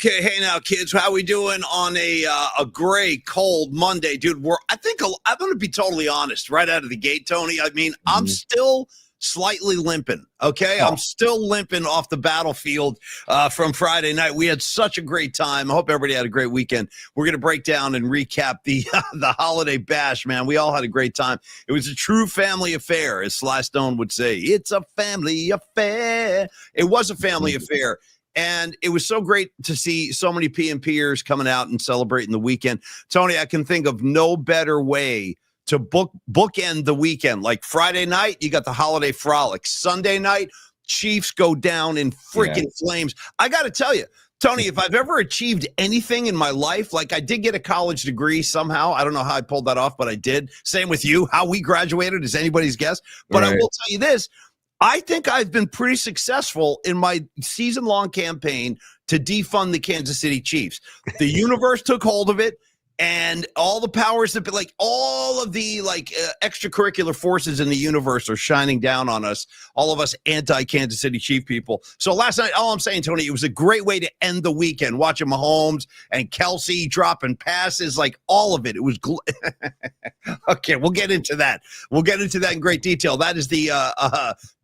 Okay, hey now, kids, how we doing on a gray, cold Monday, dude? I'm going to be totally honest right out of the gate, Tony. I mean, I'm still slightly limping. Okay, I'm still limping off the battlefield from Friday night. We had such a great time. I hope everybody had a great weekend. We're going to break down and recap the the holiday bash, man. We all had a great time. It was a true family affair, as Sly Stone would say. It's a family affair. It was a family affair. And it was so great to see so many PMPers coming out and celebrating the weekend. Tony, I can think of no better way to bookend the weekend. Like Friday night, you got the holiday frolic. Sunday night, Chiefs go down in freaking flames. I got to tell you, Tony, if I've ever achieved anything in my life, like I did get a college degree somehow. I don't know how I pulled that off, but I did. Same with you. How we graduated is anybody's guess. But I will tell you this. I think I've been pretty successful in my season-long campaign to defund the Kansas City Chiefs. The universe took hold of it, and all the powers that be, like all of the extracurricular forces in the universe are shining down on us, all of us anti-Kansas City Chief people. So last night, all I'm saying, Tony, it was a great way to end the weekend, watching Mahomes and Kelsey dropping passes, like all of it. It was okay, we'll get into that. We'll get into that in great detail. That is the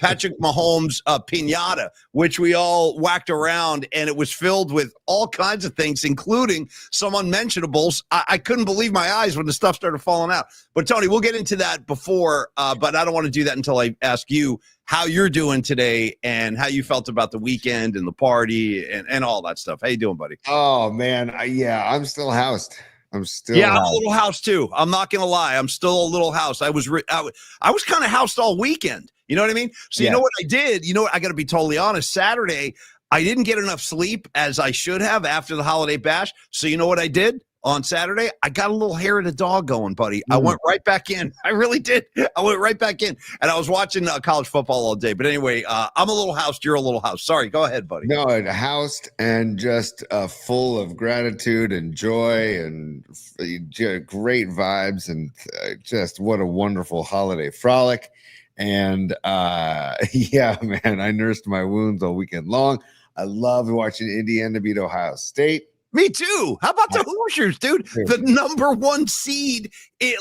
Patrick Mahomes piñata, which we all whacked around, and it was filled with all kinds of things, including some unmentionables. I couldn't believe my eyes when the stuff started falling out. But, Tony, we'll get into that before, but I don't want to do that until I ask you how you're doing today and how you felt about the weekend and the party and all that stuff. How you doing, buddy? Oh, man. I'm still housed. I'm a little house too. I'm not gonna lie. I'm still a little house. I was kind of housed all weekend. You know what I mean? So you know what I did? You know what? I got to be totally honest. Saturday, I didn't get enough sleep as I should have after the holiday bash. So you know what I did? On Saturday, I got a little hair of the dog going, buddy. I went right back in. I really did. I went right back in. And I was watching college football all day. But anyway, I'm a little housed. You're a little housed. Sorry. Go ahead, buddy. No, housed and just full of gratitude and joy and great vibes. And just what a wonderful holiday frolic. And yeah, man, I nursed my wounds all weekend long. I loved watching Indiana beat Ohio State. Me too. How about the Hoosiers, dude? The number one seed.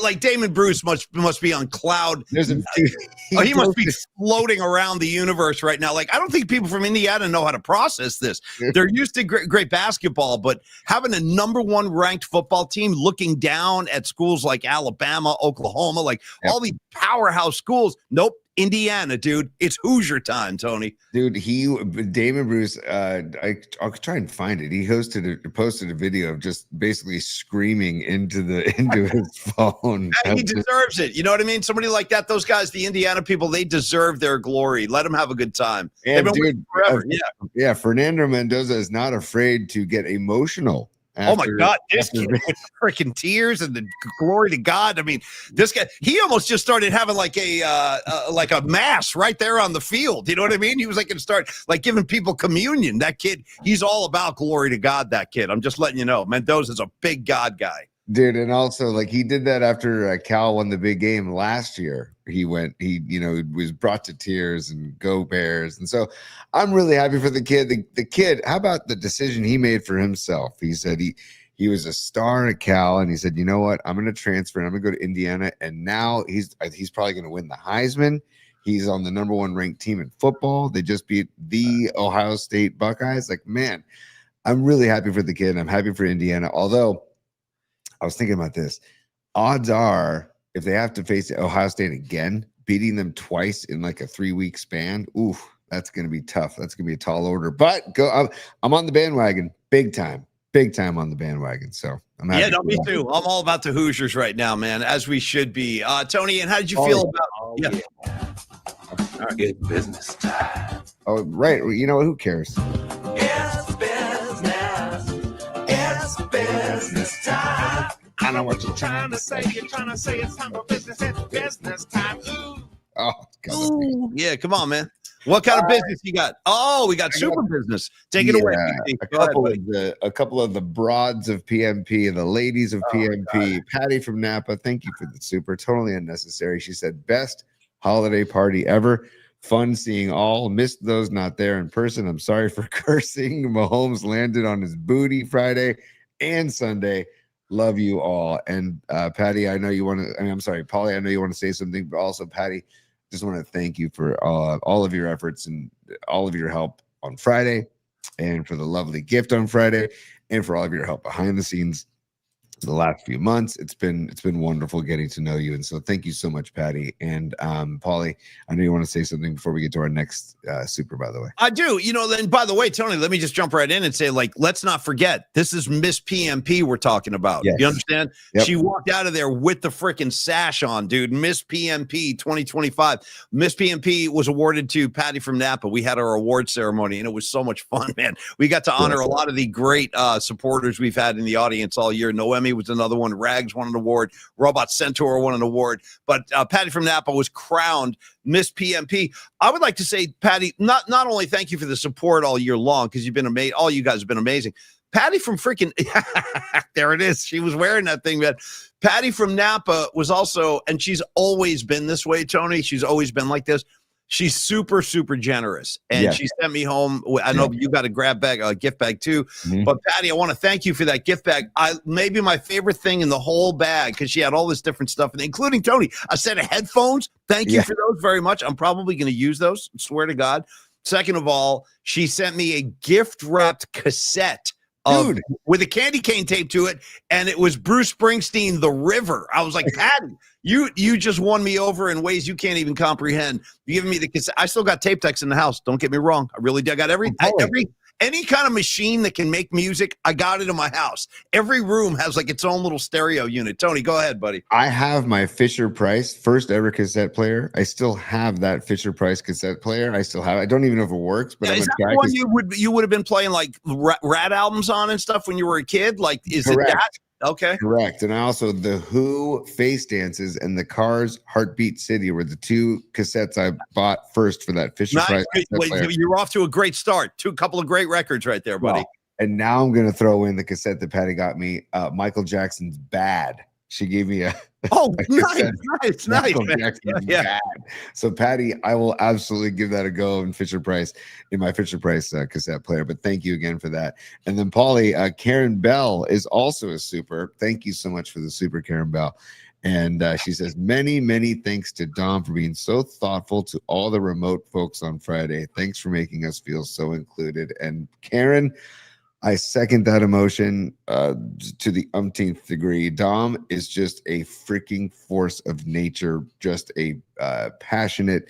Like Damon Bruce must be on cloud. He must be floating around the universe right now. Like, I don't think people from Indiana know how to process this. They're used to great basketball, but having a number one ranked football team looking down at schools like Alabama, Oklahoma, like all these powerhouse schools. Nope. Indiana, dude. It's Hoosier time, Tony. Dude, Damon Bruce, I'll try and find it. He posted a video of just basically screaming into his phone. He deserves it. You know what I mean? Somebody like that, those guys, the Indiana people, they deserve their glory. Let them have a good time. And dude, forever. Fernando Mendoza is not afraid to get emotional. Oh my God, this kid with freaking tears and the glory to God. I mean, this guy, he almost just started having like a mass right there on the field. You know what I mean? He was like going to start like giving people communion. That kid, he's all about glory to God, that kid. I'm just letting you know. Mendoza's a big God guy. Dude, and also like he did that after Cal won the big game last year. He was brought to tears and go Bears. And so I'm really happy for the kid. The kid, how about the decision he made for himself? He said he was a star at Cal, and he said, you know what? I'm going to transfer and I'm going to go to Indiana. And now he's probably going to win the Heisman. He's on the number one ranked team in football. They just beat the Ohio State Buckeyes. Like, man, I'm really happy for the kid. I'm happy for Indiana. Although I was thinking about this. Odds are, if they have to face Ohio State again, beating them twice in like a 3-week span, that's going to be tough. That's going to be a tall order. But I'm on the bandwagon, big time on the bandwagon. So I'm happy. Yeah, no, me too. I'm all about the Hoosiers right now, man, as we should be. Tony, and how did you feel about? All right, good business time. Oh, right. You know what? Who cares? It's business time. I know what you're trying to say. You're trying to say it's time for business. It's business time. Ooh. Oh, God. Ooh. Yeah, come on, man. What kind of business you got? Oh, we got super business. Take it away. A couple of the broads of PMP, the ladies of PMP. Patty from Napa, thank you for the super. Totally unnecessary. She said, best holiday party ever. Fun seeing all. Missed those not there in person. I'm sorry for cursing. Mahomes landed on his booty Friday and Sunday. Love you all. And Patty, I know you want to, I'm sorry, Polly, I know you want to say something, but also Patty, just want to thank you for all of your efforts and all of your help on Friday, and for the lovely gift on Friday, and for all of your help behind the scenes the last few months. It's been wonderful getting to know you, and so thank you so much, Patty. And Paulie, I know you want to say something before we get to our next super, by the way. I do. Then by the way, Tony, let me just jump right in and say, like, let's not forget, this is Miss PMP we're talking about. Yes. You understand? Yep. She walked out of there with the freaking sash on, dude. Miss PMP 2025. Miss PMP was awarded to Patty from Napa. We had our award ceremony, and it was so much fun, man. We got to honor a lot of the great supporters we've had in the audience all year. Noemi was another one. Rags won an award. Robot Centaur won an award. But Patty from Napa was crowned Miss PMP. I would like to say, Patty, not only thank you for the support all year long, because you've been amazing. All you guys have been amazing. Patty from freaking there it is. She was wearing that thing, man. Patty from Napa was also, and she's always been this way, Tony. She's always been like this. She's super, super generous. And she sent me home. I know you got a gift bag too. Mm-hmm. But Patty, I want to thank you for that gift bag. Maybe my favorite thing in the whole bag, because she had all this different stuff, including Tony, a set of headphones. Thank you for those very much. I'm probably going to use those. I swear to God. Second of all, she sent me a gift wrapped cassette with a candy cane tape to it, and it was Bruce Springsteen, The River. I was like, Patty, you just won me over in ways you can't even comprehend. You giving me the cassette. I still got tape decks in the house. Don't get me wrong. I really did. I got any kind of machine that can make music, I got it in my house. Every room has like its own little stereo unit. Tony, go ahead, buddy. I have my Fisher-Price first ever cassette player. I still have that Fisher-Price cassette player. I don't even know if it works, but is that the one you would have been playing like Rat albums on and stuff when you were a kid? Like, is Correct. it that? Okay. Correct. And I also, the Who Face Dances and the Cars Heartbeat City were the two cassettes I bought first for that Fisher-Price. You're off to a great start. Couple of great records right there, buddy. Well, and now I'm going to throw in the cassette that Patty got me, Michael Jackson's Bad. She gave me a nice, man. Bad. So Patty, I will absolutely give that a go in my Fisher-Price cassette player. But thank you again for that. And then Paulie, Karen Bell is also a super. Thank you so much for the super, Karen Bell. And she says, many, many thanks to Dom for being so thoughtful to all the remote folks on Friday. Thanks for making us feel so included. And Karen, I second that emotion to the umpteenth degree. Dom is just a freaking force of nature, just a passionate,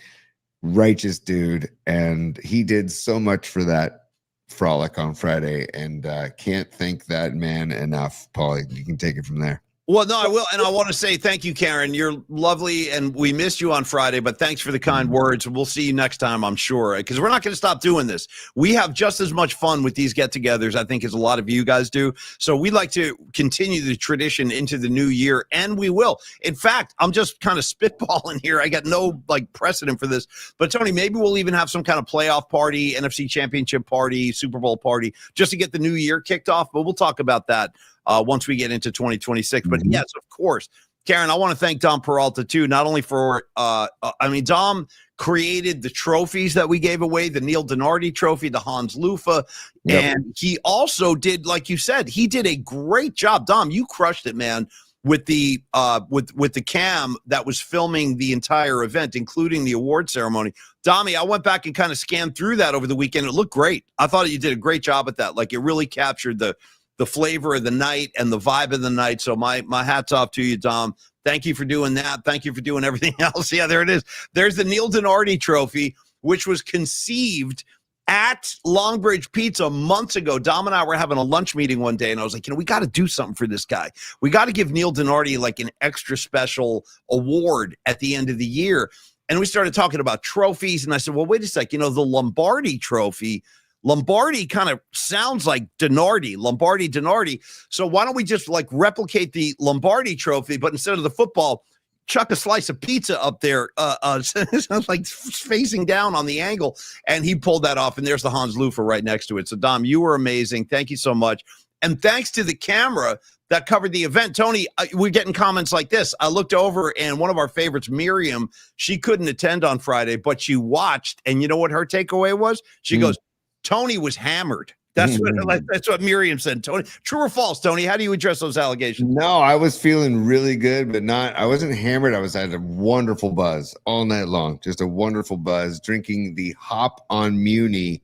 righteous dude. And he did so much for that frolic on Friday. And can't thank that man enough. Paulie, you can take it from there. Well, no, I will. And I want to say thank you, Karen. You're lovely. And we missed you on Friday, but thanks for the kind words. We'll see you next time, I'm sure, because we're not going to stop doing this. We have just as much fun with these get-togethers, I think, as a lot of you guys do. So we'd like to continue the tradition into the new year, and we will. In fact, I'm just kind of spitballing here. I got no precedent for this. But, Tony, maybe we'll even have some kind of playoff party, NFC championship party, Super Bowl party, just to get the new year kicked off. But we'll talk about that once we get into 2026. But yes, of course, Karen, I want to thank Dom Peralta too, not only for, Dom created the trophies that we gave away, the Neil Donardi trophy, the Hans Lufa. And he also did, like you said, he did a great job. Dom, you crushed it, man, with the with the cam that was filming the entire event, including the award ceremony. Dommy, I went back and kind of scanned through that over the weekend. It looked great. I thought you did a great job at that. Like, it really captured the flavor of the night and the vibe of the night. So my hat's off to you, Dom. Thank you for doing that. Thank you for doing everything else. Yeah, there it is. There's the Neil Donardi trophy, which was conceived at Longbridge Pizza months ago. Dom and I were having a lunch meeting one day, and I was like, we got to do something for this guy. We got to give Neil Donardi like an extra special award at the end of the year. And we started talking about trophies, and I said, well, wait a sec. The Lombardi trophy, Lombardi kind of sounds like Lombardi Donardi. So why don't we just replicate the Lombardi trophy, but instead of the football, chuck a slice of pizza up there, like facing down on the angle. And he pulled that off. And there's the Hans Lufa right next to it. So Dom, you were amazing. Thank you so much. And thanks to the camera that covered the event, Tony, we're getting comments like this. I looked over, and one of our favorites, Miriam, she couldn't attend on Friday, but she watched. And you know what her takeaway was? She goes, Tony was hammered. That's what Miriam said. Tony, true or false, Tony? How do you address those allegations? No, I was feeling really good, but I wasn't hammered. I had a wonderful buzz all night long. Just a wonderful buzz, drinking the Hop on Muni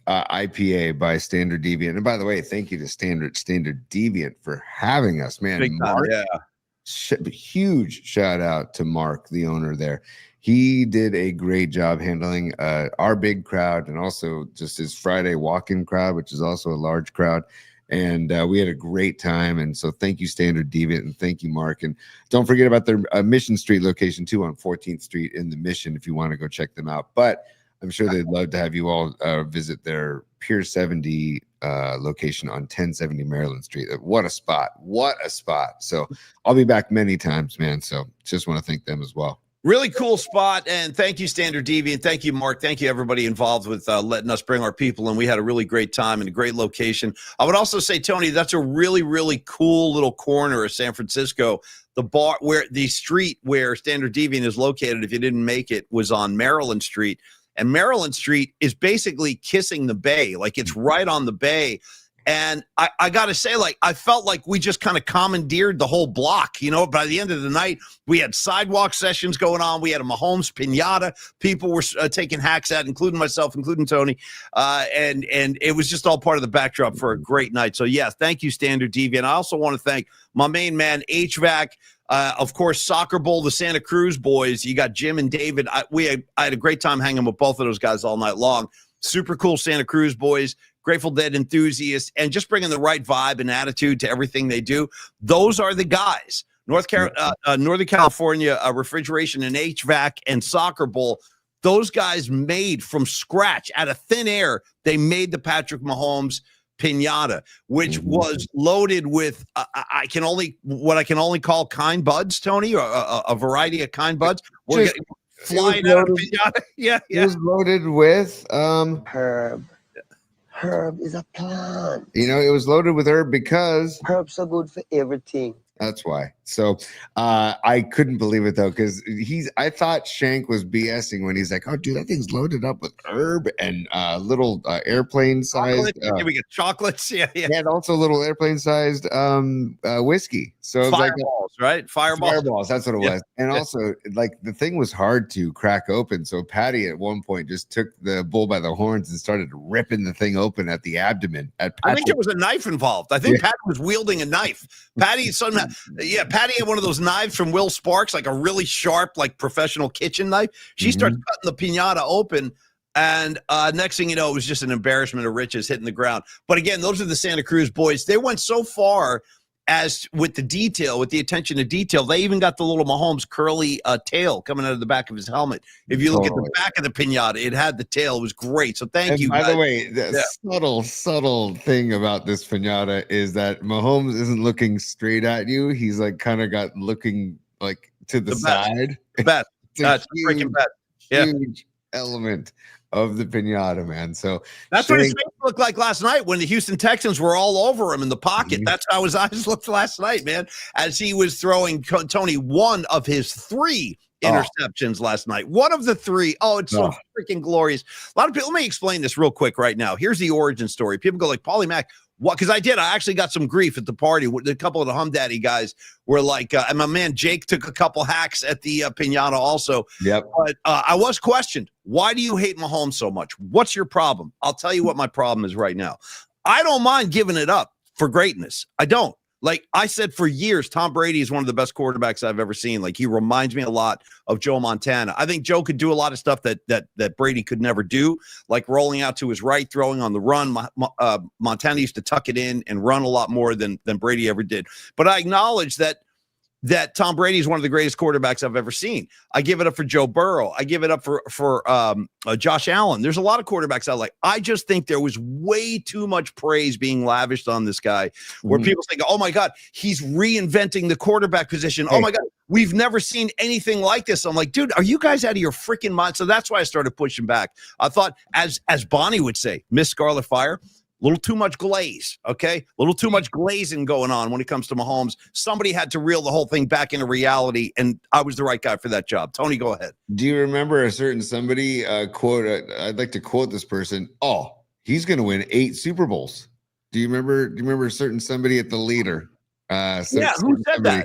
IPA by Standard Deviant. And by the way, thank you to Standard Deviant for having us, man. Big time, Mark, yeah. Huge shout out to Mark, the owner there. He did a great job handling our big crowd and also just his Friday walk-in crowd, which is also a large crowd. And we had a great time. And so thank you, Standard Deviant, and thank you, Mark. And don't forget about their Mission Street location, too, on 14th Street in the Mission if you want to go check them out. But I'm sure they'd love to have you all visit their Pier 70 location on 1070 Maryland Street. What a spot. What a spot. So I'll be back many times, man. So just want to thank them as well. Really cool spot, and thank you, Standard Deviant. Thank you, Mark. Thank you, everybody involved with letting us bring our people, and we had a really great time and a great location. I would also say, Tony, that's a really, really cool little corner of San Francisco. The bar, where the street where Standard Deviant is located, if you didn't make it, was on Maryland Street, and Maryland Street is basically kissing the bay, like it's right on the bay. And I got to say, like, I felt like we just kind of commandeered the whole block. You know, by the end of the night, we had sidewalk sessions going on. We had a Mahomes pinata. People were taking hacks at, including myself, including Tony. And it was just all part of the backdrop for a great night. So, yeah, thank you, Standard Deviant. I also want to thank my main man, HVAC. Of course, Soccer Bowl, the Santa Cruz boys. You got Jim and David. I had a great time hanging with both of those guys all night long. Super cool Santa Cruz boys. Grateful Dead enthusiasts, and just bringing the right vibe and attitude to everything they do. Those are the guys. Northern California Refrigeration and HVAC and Soccer Bowl. Those guys made from scratch, out of thin air, they made the Patrick Mahomes pinata, which was loaded with I can only call kind buds, Tony, or a variety of kind buds. We're flying out of pinata. Yeah. It was loaded with herb. Herb is a plant. You know, it was loaded with herb because herbs are good for everything. That's why. So I couldn't believe it, though, because I thought Shank was BSing when he's like, oh, dude, that thing's loaded up with herb and little airplane-sized. We get chocolates. Yeah. And also little airplane-sized whiskey. So it was Fireballs, right? Fireballs, that's what it was. And also, like, the thing was hard to crack open. So Patty at one point just took the bull by the horns and started ripping the thing open at the abdomen. I think there was a knife involved. I think Patty was wielding a knife. Patty had one of those knives from Will Sparks, like a really sharp, like professional kitchen knife. She starts cutting the pinata open, and next thing you know, it was just an embarrassment of riches hitting the ground. But again, those are the Santa Cruz boys. They went so far as with the detail, with the attention to detail. They even got the little Mahomes curly tail coming out of the back of his helmet. If you look at the back of the pinata, it had the tail. It was great. So thank you. By the way, the subtle thing about this pinata is that Mahomes isn't looking straight at you. He's like kind of got looking like to the side. Best. That's freaking best. Huge element of the pinata, man. So that's what his face looked like last night when the Houston Texans were all over him in the pocket. That's how his eyes looked last night, man, as he was throwing Tony one of his 3 interceptions last night. One of the 3. Oh, it's so freaking glorious. A lot of people, let me explain this real quick right now. Here's the origin story. People go like, Paulie Mack, what? Because I actually got some grief at the party. A couple of the Hum Daddy guys were like, and my man Jake took a couple hacks at the pinata also. Yep. But I was questioned. Why do you hate Mahomes so much? What's your problem? I'll tell you what my problem is right now. I don't mind giving it up for greatness. I don't. Like I said for years, Tom Brady is one of the best quarterbacks I've ever seen. Like he reminds me a lot of Joe Montana. I think Joe could do a lot of stuff that Brady could never do, like rolling out to his right, throwing on the run. Montana used to tuck it in and run a lot more than Brady ever did. But I acknowledge that Tom Brady is one of the greatest quarterbacks I've ever seen. I give it up for Joe Burrow. I give it up for Josh Allen. There's a lot of quarterbacks I like. I just think there was way too much praise being lavished on this guy where people think, oh my God, he's reinventing the quarterback position. Oh my God, we've never seen anything like this. I'm like, dude, are you guys out of your freaking mind? So that's why I started pushing back. I thought, as Bonnie would say, Miss Scarlet Fire, A little too much glaze, okay? A little too much glazing going on when it comes to Mahomes. Somebody had to reel the whole thing back into reality, and I was the right guy for that job. Tony, go ahead. Do you remember a certain somebody quote? I'd like to quote this person. Oh, he's going to win 8 Super Bowls. Do you remember a certain somebody at the leader? Who said that?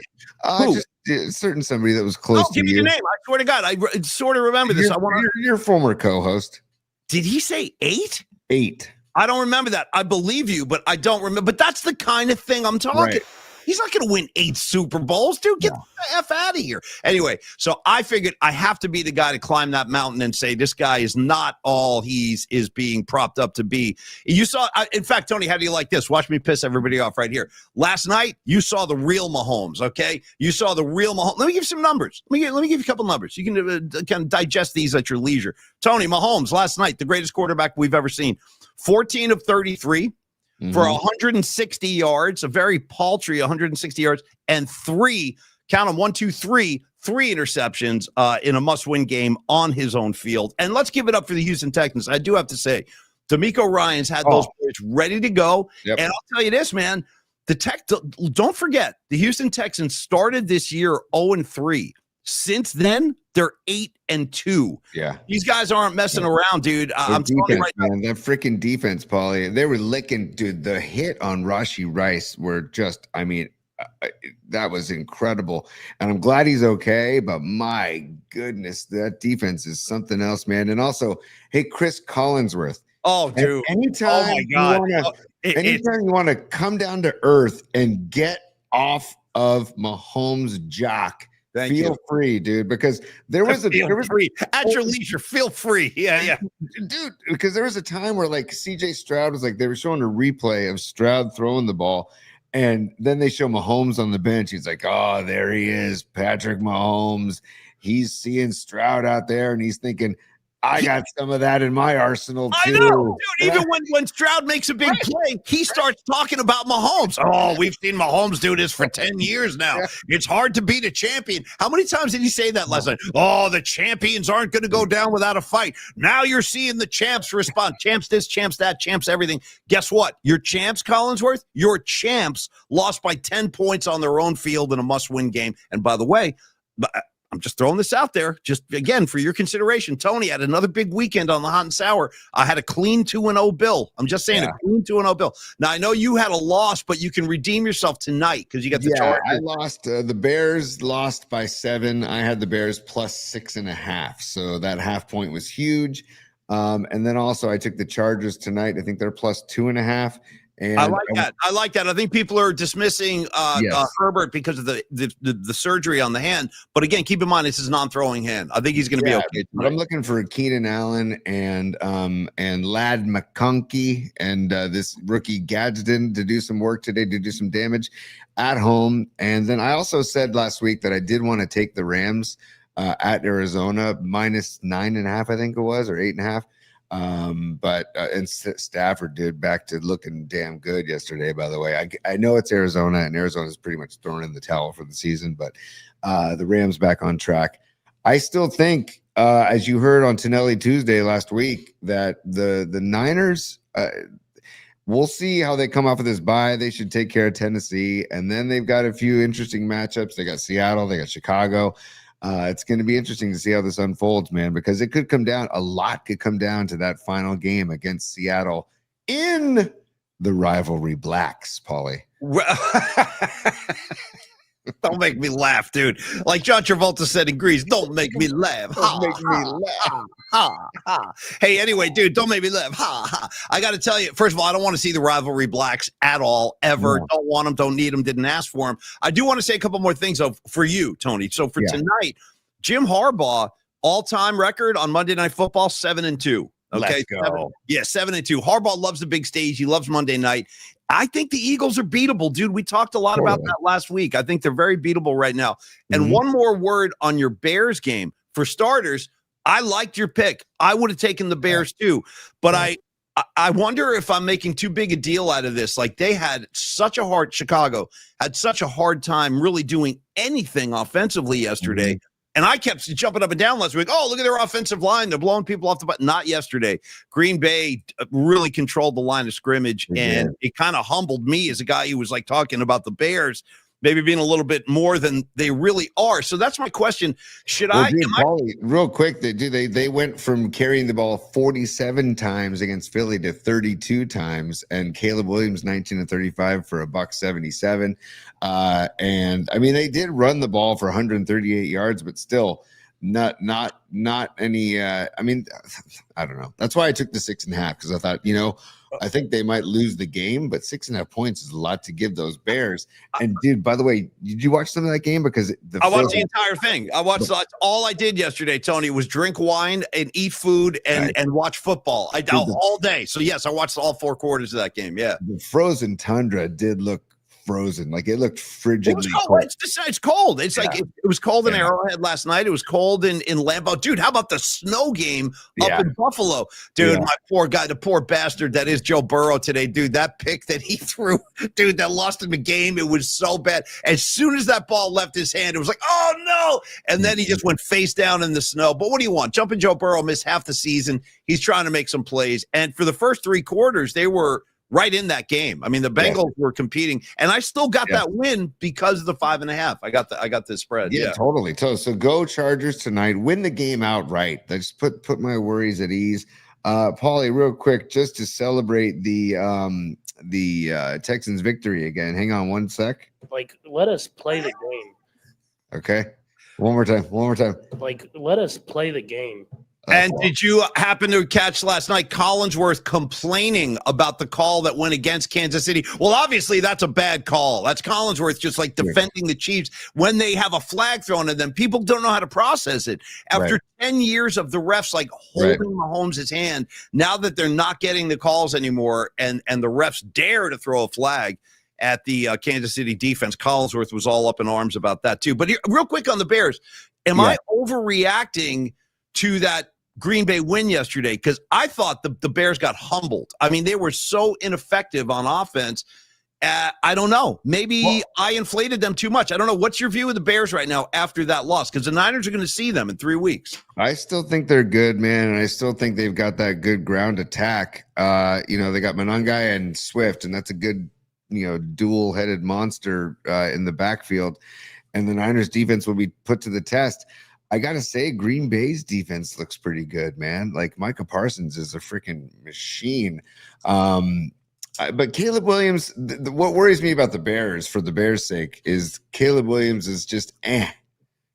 Who? Just certain somebody that was close to give me you. the name. I swear to God, I sort of remember this. Your former co-host. Did he say 8? 8. I don't remember that. I believe you, but I don't remember. But that's the kind of thing I'm talking. Right. He's not going to win 8 Super Bowls, dude. Get the F out of here. Anyway, so I figured I have to be the guy to climb that mountain and say this guy is not all he's being propped up to be. You saw, in fact, Tony, how do you like this? Watch me piss everybody off right here. Last night, you saw the real Mahomes, okay? You saw the real Mahomes. Let me give you some numbers. Let me give you a couple numbers. You can kind of digest these at your leisure. Tony, Mahomes, last night, the greatest quarterback we've ever seen. 14 of 33. For 160 yards, a very paltry 160 yards, and 3 interceptions in a must-win game on his own field. And let's give it up for the Houston Texans. I do have to say, D'Amico Ryans had those players ready to go. Yep. And I'll tell you this, man, don't forget, the Houston Texans started this year 0-3. Since then, they're 8-2. Yeah, these guys aren't messing around, dude. I'm telling you right now, that freaking defense, Paulie. They were licking, dude. The hit on Rashee Rice were just, I mean, that was incredible. And I'm glad he's okay. But my goodness, that defense is something else, man. And also, hey, Chris Collinsworth. Oh, dude. Anytime you want to come down to earth and get off of Mahomes' jock. Feel free, dude, because there was free at your leisure. Feel free, yeah, dude. Because there was a time where like C.J. Stroud was like they were showing a replay of Stroud throwing the ball, and then they show Mahomes on the bench. He's like, "Oh, there he is, Patrick Mahomes." He's seeing Stroud out there, and he's thinking, I got some of that in my arsenal, too. I know, dude. Even when Stroud makes a big play, he starts talking about Mahomes. Oh, we've seen Mahomes do this for 10 years now. It's hard to beat a champion. How many times did he say that last night? Oh, the champions aren't going to go down without a fight. Now you're seeing the champs respond. Champs this, champs that, champs everything. Guess what? Your champs, Collinsworth, your champs lost by 10 points on their own field in a must-win game. And by the way, I'm just throwing this out there, just again for your consideration. Tony had another big weekend on the hot and sour. I had a clean 2-0 bill. I'm just saying, a clean 2-0 bill. Now I know you had a loss, but you can redeem yourself tonight because you got the Chargers. I lost. The Bears lost by 7. I had the Bears plus 6.5, so that half point was huge. And then also I took the Chargers tonight. I think they're plus 2.5. And I like that. I think people are dismissing Herbert because of the surgery on the hand. But again, keep in mind this is non-throwing hand. I think he's going to be okay. But I'm looking for Keenan Allen and Lad McConkey and this rookie Gadsden to do some work today, to do some damage at home. And then I also said last week that I did want to take the Rams at Arizona minus 9.5, I think it was, or 8.5. And Stafford did back to looking damn good yesterday, by the way. I know it's Arizona, and Arizona's pretty much thrown in the towel for the season, but the Rams back on track. I still think, as you heard on Tonelli Tuesday last week, that the Niners, we'll see how they come off of this bye. They should take care of Tennessee, and then they've got a few interesting matchups. They got Seattle, they got Chicago. It's going to be interesting to see how this unfolds, man, because it could come down. A lot could come down to that final game against Seattle in the rivalry blacks, Paulie. Don't make me laugh, dude. Like John Travolta said in Grease, don't make me laugh. Don't make me laugh. Ha, ha. Hey, anyway, dude, don't make me laugh. Ha, ha. I got to tell you, first of all, I don't want to see the rivalry blacks at all, ever. No. Don't want them, don't need them, didn't ask for them. I do want to say a couple more things for you, Tony. So for tonight, Jim Harbaugh, all-time record on Monday Night Football, 7-2. Okay, let's go. 7-2. Harbaugh loves the big stage. He loves Monday night. I think the Eagles are beatable, dude. We talked a lot about that last week. I think they're very beatable right now. And one more word on your Bears game. For starters, I liked your pick. I would have taken the Bears too. But I wonder if I'm making too big a deal out of this. Like Chicago had such a hard time really doing anything offensively yesterday. And I kept jumping up and down last week. Oh, look at their offensive line. They're blowing people off the butt. Not yesterday. Green Bay really controlled the line of scrimmage, and it kind of humbled me as a guy who was like talking about the Bears maybe being a little bit more than they really are. So that's my question. Should Paulie, real quick, they went from carrying the ball 47 times against Philly to 32 times, and Caleb Williams 19 of 35 for $177. And I mean, they did run the ball for 138 yards, but still not any. I mean, I don't know. That's why I took the 6.5, because I thought, I think they might lose the game, but 6.5 points is a lot to give those Bears. And dude, by the way, did you watch some of that game? Because I watched the entire thing. I watched all I did yesterday, Tony, was drink wine and eat food and watch football. I all day. So yes, I watched all 4 quarters of that game. Yeah, the frozen tundra did look frozen, like it looked frigidly cold. It's cold. It's like it was cold in Arrowhead last night. It was cold in Lambeau. Dude, how about the snow game up in Buffalo? Dude, my poor guy, the poor bastard that is Joe Burrow today, dude, that pick that he threw, dude, that lost him the game. It was so bad. As soon as that ball left his hand, it was like, oh no. And then he just went face down in the snow. But what do you want? Jumping Joe Burrow missed half the season. He's trying to make some plays. And for the first 3 quarters, they were right in that game. I mean, the Bengals were competing, and I still got that win because of the 5.5. I got the spread. Yeah, totally. So go Chargers tonight. Win the game outright. Let's put my worries at ease. Paulie, real quick, just to celebrate the Texans' victory again. Hang on one sec. Like, let us play the game. Okay. One more time. Like, let us play the game. And did you happen to catch last night Collinsworth complaining about the call that went against Kansas City? Well, obviously, that's a bad call. That's Collinsworth just like defending the Chiefs when they have a flag thrown at them. People don't know how to process it. After 10 years of the refs like holding Mahomes' hand, now that they're not getting the calls anymore and the refs dare to throw a flag at the Kansas City defense, Collinsworth was all up in arms about that too. But real quick on the Bears, am I overreacting to that Green Bay win yesterday? Because I thought the Bears got humbled. I mean, they were so ineffective on offense. I don't know. Maybe I inflated them too much. I don't know. What's your view of the Bears right now after that loss? Because the Niners are going to see them in 3 weeks. I still think they're good, man, and I still think they've got that good ground attack. They got Monangai and Swift, and that's a good, dual-headed monster in the backfield. And the Niners defense will be put to the test. I got to say, Green Bay's defense looks pretty good, man. Like, Micah Parsons is a freaking machine. But Caleb Williams, what worries me about the Bears, for the Bears' sake, is Caleb Williams is just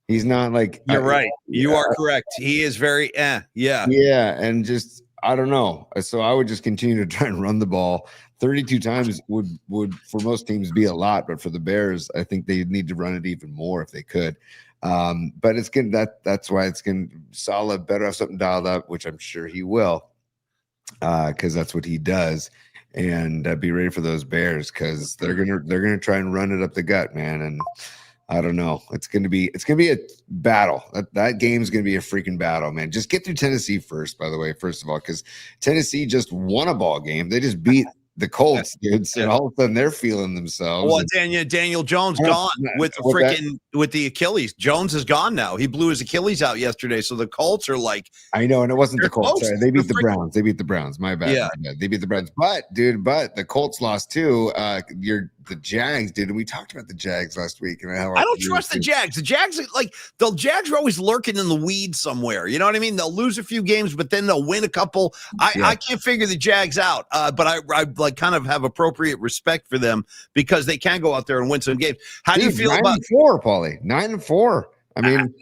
He's not like... You're right. You are correct. He is very Yeah. Yeah, and just, I don't know. So I would just continue to try and run the ball. 32 times would for most teams be a lot, but for the Bears, I think they need to run it even more if they could. But it's good. That's why it's going to solid, better have something dialed up, which I'm sure he will, because that's what he does. And be ready for those Bears, because they're gonna try and run it up the gut, man. And I don't know. It's gonna be a battle. That game's gonna be a freaking battle, man. Just get through Tennessee first, by the way, first of all, because Tennessee just won a ball game. They just beat the Colts, dude. So all of a sudden they're feeling themselves. Well, Daniel Jones gone with the Achilles. Jones is gone now. He blew his Achilles out yesterday. So the Colts are like, I know, and it wasn't the Colts. Sorry, they beat the Browns. They beat the Browns. My bad. Yeah, they beat the Browns. But the Colts lost too. The Jags did, and we talked about the Jags last week. And I don't trust the Jags. The Jags are always lurking in the weeds somewhere. You know what I mean? They'll lose a few games, but then they'll win a couple. I can't figure the Jags out. But I like kind of have appropriate respect for them because they can go out there and win some games. How do you feel about 9-4, Paulie? 9-4. I mean,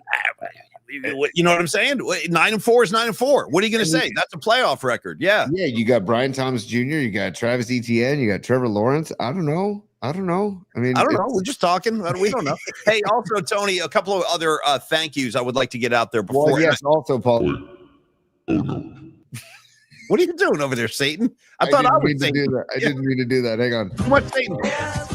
you know what I'm saying? 9-4 is 9-4. What are you going to say? That's a playoff record. Yeah. Yeah. You got Brian Thomas Jr. You got Travis Etienne. You got Trevor Lawrence. I don't know. I mean, I don't know. We're just talking. We don't know. Hey, also, Tony, a couple of other thank yous I would like to get out there before. Well, yes, also, Paulie. Oh, no. What are you doing over there, Satan? I thought I was Satan. I didn't mean to do that. Hang on. What's Satan? It's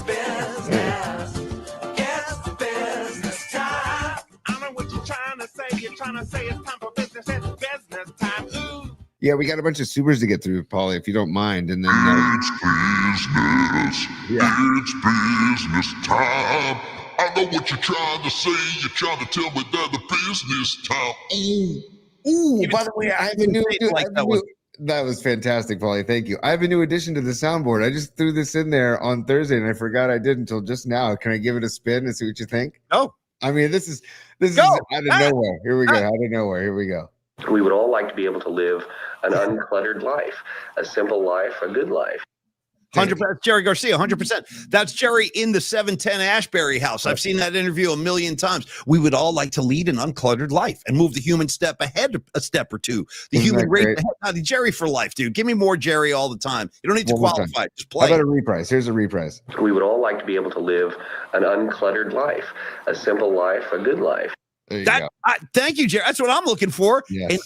business time. I know what you're trying to say. You're trying to say it's time for business. It's business time. Ooh. Yeah, we got a bunch of supers to get through, Paulie, if you don't mind. And then it's business. Yeah. It's business time. I know what you're trying to say. You're trying to tell me that the business time. Ooh, by the way, I have a new, Like that one. that was fantastic, Paulie. Thank you. I have a new addition to the soundboard. I just threw this in there on Thursday and I forgot I did until just now. Can I give it a spin and see what you think? Oh, I mean, this is Go. out of nowhere. Here we go. Out of nowhere. Here we go. We would all like to be able to live an uncluttered life, a simple life, a good life. 100%. Jerry Garcia, 100%. That's Jerry in the 710 Ashbury house. I've seen that interview a million times. We would all like to lead an uncluttered life and move the human step ahead a step or two. The Isn't human that race great? ahead. Jerry for life, dude. Give me more Jerry all the time. You don't need to One more time. qualify. Just How play. about a reprise? Here's a reprise. We would all like to be able to live an uncluttered life, a simple life, a good life. There you go. Thank you, Jerry. That's what I'm looking for. Yes.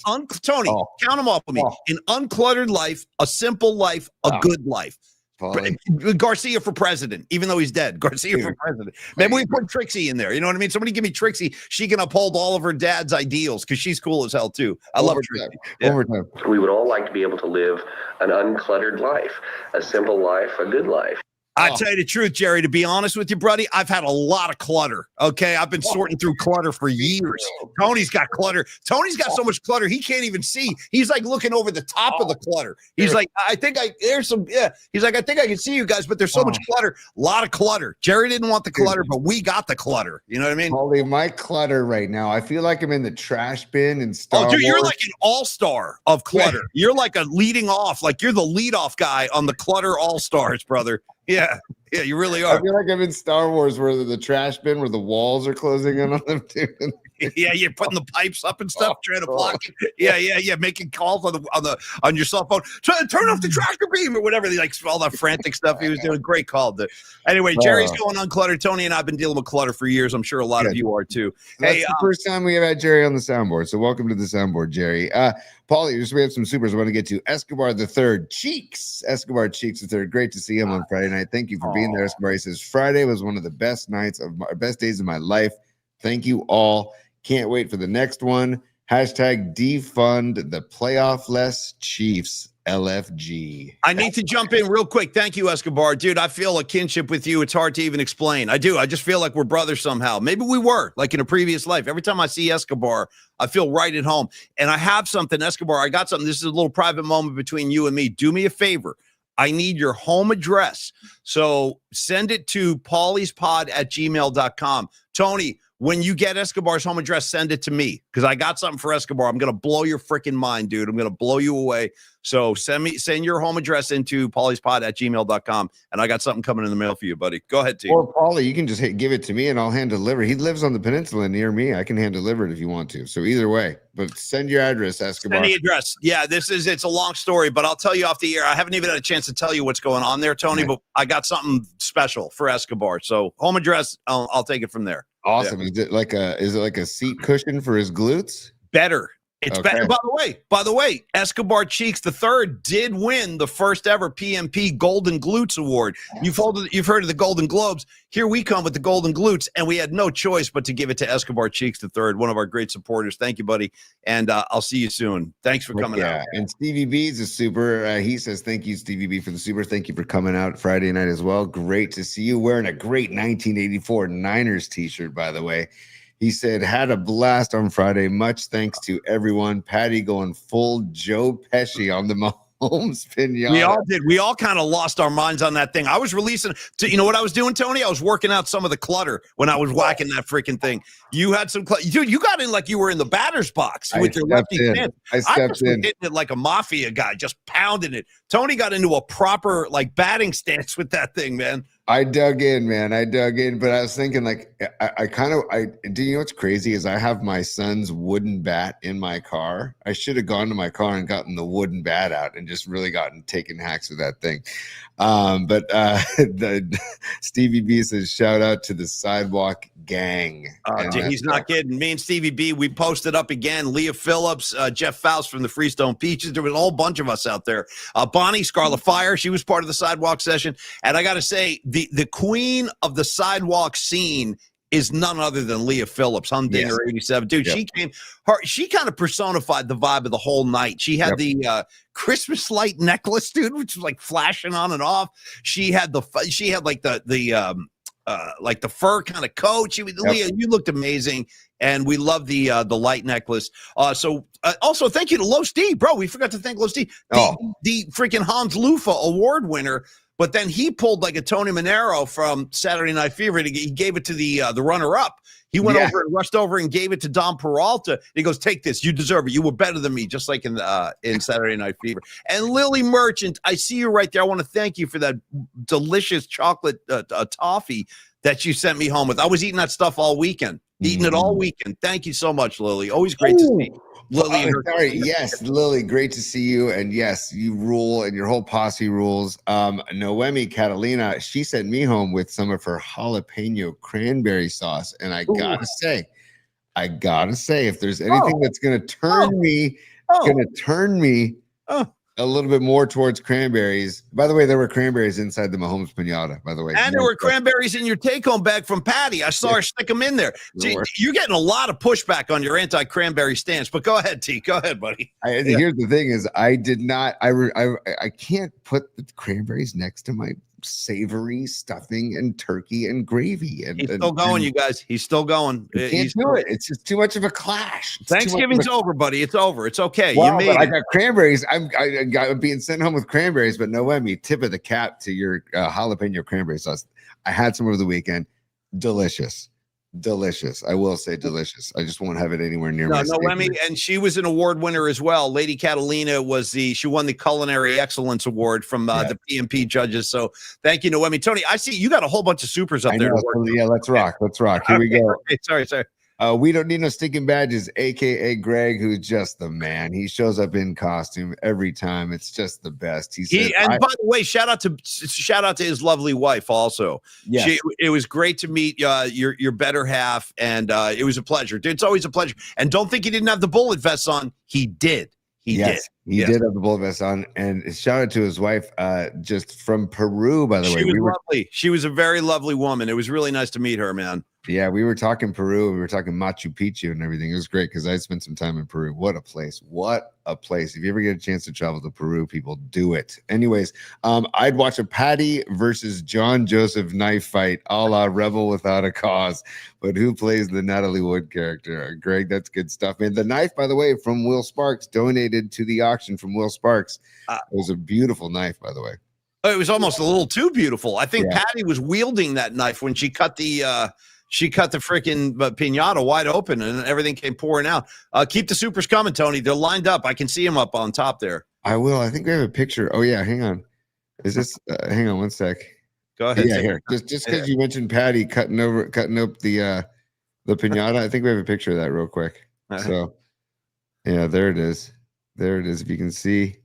Tony, Oh. count them off with me. Oh. An uncluttered life, a simple life, a good life. Paulie. Garcia for president, even though he's dead. Garcia for president. Maybe we put Trixie in there. You know what I mean? Somebody give me Trixie. She can uphold all of her dad's ideals because she's cool as hell too. I love Trixie. One more time. We would all like to be able to live an uncluttered life, a simple life, a good life. I tell you the truth, Jerry, to be honest with you, buddy, I've had a lot of clutter. Okay. I've been sorting through clutter for years. Tony's got clutter. Tony's got so much clutter he can't even see. He's like looking over the top of the clutter. He's like, there's some, He's like, I think I can see you guys, but there's so much clutter. A lot of clutter. Jerry didn't want the clutter, but we got the clutter. You know what I mean? Paulie, my clutter right now, I feel like I'm in the trash bin in Star Oh, dude, you're Wars. like an all-star of clutter. You're like a leading off, like you're the lead-off guy on the clutter all-stars, brother. Yeah, you really I are. feel like I'm in Star Wars where the trash bin where the walls are closing in on them too. Yeah, you're putting the pipes up and stuff, trying to block it. Yeah, making calls on your cell phone. Turn off the tractor beam or whatever. Like all that frantic stuff he was doing. Great call. Anyway, Jerry's going uncluttered. Tony and I've been dealing with clutter for years. I'm sure a lot of you are too. That's Hey, the first time we have had Jerry on the soundboard. So welcome to the soundboard, Jerry. Paulie, just we have some supers I want to get to. Escobar the Third, Cheeks. Escobar Cheeks the Third. Great to see him on Friday night. Thank you for being there, Escobar. He says Friday was one of the best days of my life. Thank you all. Can't wait for the next one. Hashtag defund the playoff-less Chiefs. LFG. I need to jump in real quick. Thank you, Escobar. Dude, I feel a kinship with you. It's hard to even explain. I do. I just feel like we're brothers somehow. Maybe we were, like in a previous life. Every time I see Escobar, I feel right at home. And I have something, Escobar. I got something. This is a little private moment between you and me. Do me a favor. I need your home address. So send it to pauliespod@gmail.com. Tony, when you get Escobar's home address, send it to me because I got something for Escobar. I'm going to blow your freaking mind, dude. I'm going to blow you away. So send your home address into pauliespod@gmail.com, and I got something coming in the mail for you, buddy. Go ahead, T. Or Paulie, you can just give it to me and I'll hand deliver. He lives on the peninsula near me. I can hand deliver it if you want to. So either way, but send your address, Escobar. Send the address. Yeah, it's a long story, but I'll tell you off the air. I haven't even had a chance to tell you what's going on there, Tony, but I got something special for Escobar. So home address, I'll take it from there. Awesome. Yeah. Is it like a seat cushion for his glutes? Better. It's Okay. better. By the way, Escobar Cheeks III did win the first ever PMP Golden Glutes Award. You've heard of the Golden Globes. Here we come with the Golden Glutes, and we had no choice but to give it to Escobar Cheeks III, one of our great supporters. Thank you, buddy. And I'll see you soon. Thanks for coming out. And Stevie B is a super. He says, thank you, Stevie B, for the super. Thank you for coming out Friday night as well. Great to see you wearing a great 1984 Niners t-shirt, by the way. He said, had a blast on Friday. Much thanks to everyone. Patty going full Joe Pesci on the Mahomes pinata. We all did. We all kind of lost our minds on that thing. I was releasing, you know what I was doing, Tony? I was working out some of the clutter when I was whacking that freaking thing. You had some clutter. Dude, you got in like you were in the batter's box with your lefty stance. I stepped just was hitting it like a mafia guy, just pounding it. Tony got into a proper like batting stance with that thing, man. I dug in, man. But I was thinking, like, do you know what's crazy is I have my son's wooden bat in my car. I should have gone to my car and gotten the wooden bat out and just really taken hacks with that thing. But the Stevie B says, shout out to the Sidewalk Gang. Dude, he's not kidding. Me and Stevie B, we posted up again. Leah Phillips, Jeff Faust from the Freestone Peaches. There was a whole bunch of us out there. Bonnie Scarlet Fire, she was part of the Sidewalk session. And I got to say, the queen of the sidewalk scene is none other than Leah Phillips, Humdinger 87. Dude, Yep. she kind of personified the vibe of the whole night. She had the Christmas light necklace, dude, which was like flashing on and off. She had like the like the fur kind of coat. Leah, you looked amazing, and we love the light necklace. So also thank you to Low Steve, bro. We forgot to thank Low Steve, the freaking Hans Lufa award winner. But then he pulled like a Tony Manero from Saturday Night Fever. He gave it to the runner-up. He went over and rushed over and gave it to Don Peralta. He goes, "Take this. You deserve it. You were better than me," just like in Saturday Night Fever. And Lily Merchant, I see you right there. I want to thank you for that delicious chocolate toffee that you sent me home with. I was eating that stuff all weekend. Eating it all weekend. Thank you so much, Lily. Always great to see Lily. Yes, Lily, great to see you. And yes, you rule, and your whole posse rules. Noemi Catalina, she sent me home with some of her jalapeno cranberry sauce. And I gotta say, if there's anything that's gonna turn me a little bit more towards cranberries. By the way, there were cranberries inside the Mahomes pinata, by the way. And there were cranberries in your take-home bag from Patty. I saw her stick them in there. See, you're getting a lot of pushback on your anti-cranberry stance, but go ahead, T. Go ahead, buddy. Here's the thing is I can't put the cranberries next to my savory stuffing and turkey and gravy. And he's still going, you guys. He's still going. Can't do it. It's just too much of a clash. Thanksgiving's over, buddy. It's over. It's okay. Well, you made it. I got cranberries. I'm being sent home with cranberries, but Noemi, tip of the cap to your jalapeno cranberry sauce. I had some over the weekend. Delicious. I will say delicious. I just won't have it anywhere near my Noemi, and she was an award winner as well. Lady Catalina she won the Culinary Excellence Award from the PMP judges. So thank you, Noemi. Tony, I see you got a whole bunch of supers up there. Yeah, let's rock. Here we go. Okay, sorry. We don't need no stinking badges, aka Greg, who's just the man. He shows up in costume every time. It's just the best. By the way, shout out to his lovely wife also. Yes. It was great to meet your better half, and it was a pleasure. It's always a pleasure. And don't think he didn't have the bullet vest on. He did. He did have the bullet vest on. And shout out to his wife, just from Peru, by the way. She was lovely. She was a very lovely woman. It was really nice to meet her, man. Yeah, we were talking Peru. We were talking Machu Picchu and everything. It was great because I spent some time in Peru. What a place. If you ever get a chance to travel to Peru, people do it. Anyways, I'd watch a Patty versus John Joseph knife fight a la Rebel Without a Cause. But who plays the Natalie Wood character? Greg, that's good stuff, man. The knife, by the way, from Will Sparks, donated to the auction from Will Sparks. It was a beautiful knife, by the way. It was almost a little too beautiful. I think Patty was wielding that knife when she cut the freaking pinata wide open and everything came pouring out. Keep the supers coming, Tony. They're lined up. I can see them up on top there. I will. I think we have a picture. Oh, yeah. Hang on. Is this hang on one sec. Go ahead. Yeah, here. Just because you mentioned Patty cutting up the pinata, I think we have a picture of that real quick. So, yeah, there it is. If you can see.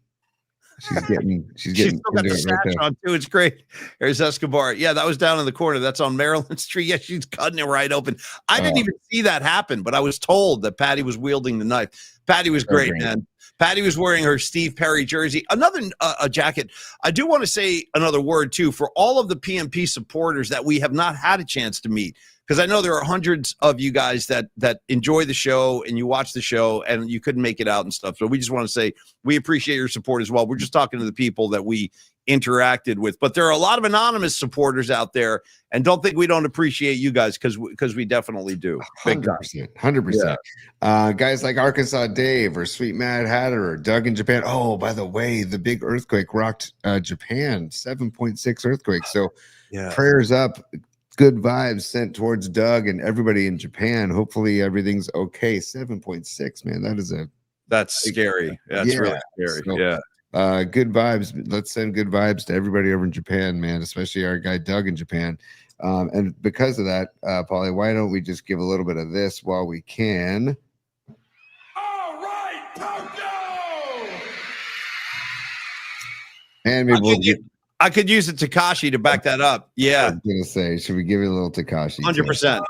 She's getting still got the sash on too. It's great. There's Escobar. Yeah, that was down in the corner. That's on Maryland Street. Yeah, she's cutting it right open. I didn't even see that happen, but I was told that Patty was wielding the knife. Patty was great, man. Patty was wearing her Steve Perry jersey. Another jacket. I do want to say another word too for all of the PMP supporters that we have not had a chance to meet. Because I know there are hundreds of you guys that enjoy the show and you watch the show and you couldn't make it out and stuff. So we just want to say we appreciate your support as well. We're just talking to the people that we interacted with. But there are a lot of anonymous supporters out there. And don't think we don't appreciate you guys because we definitely do. 100%. Guys like Arkansas Dave or Sweet Mad Hatter or Doug in Japan. Oh, by the way, the big earthquake rocked Japan, 7.6 earthquake. So prayers up. Good vibes sent towards Doug and everybody in Japan. Hopefully everything's okay. 7.6, man. That's scary. That's really scary. So, good vibes. Let's send good vibes to everybody over in Japan, man, especially our guy Doug in Japan. And because of that, Paulie, why don't we just give a little bit of this while we can? All right, Tokyo! And maybe I could use a Tekashi to back that up. Yeah. I was going to say, should we give it a little Tekashi? 100%.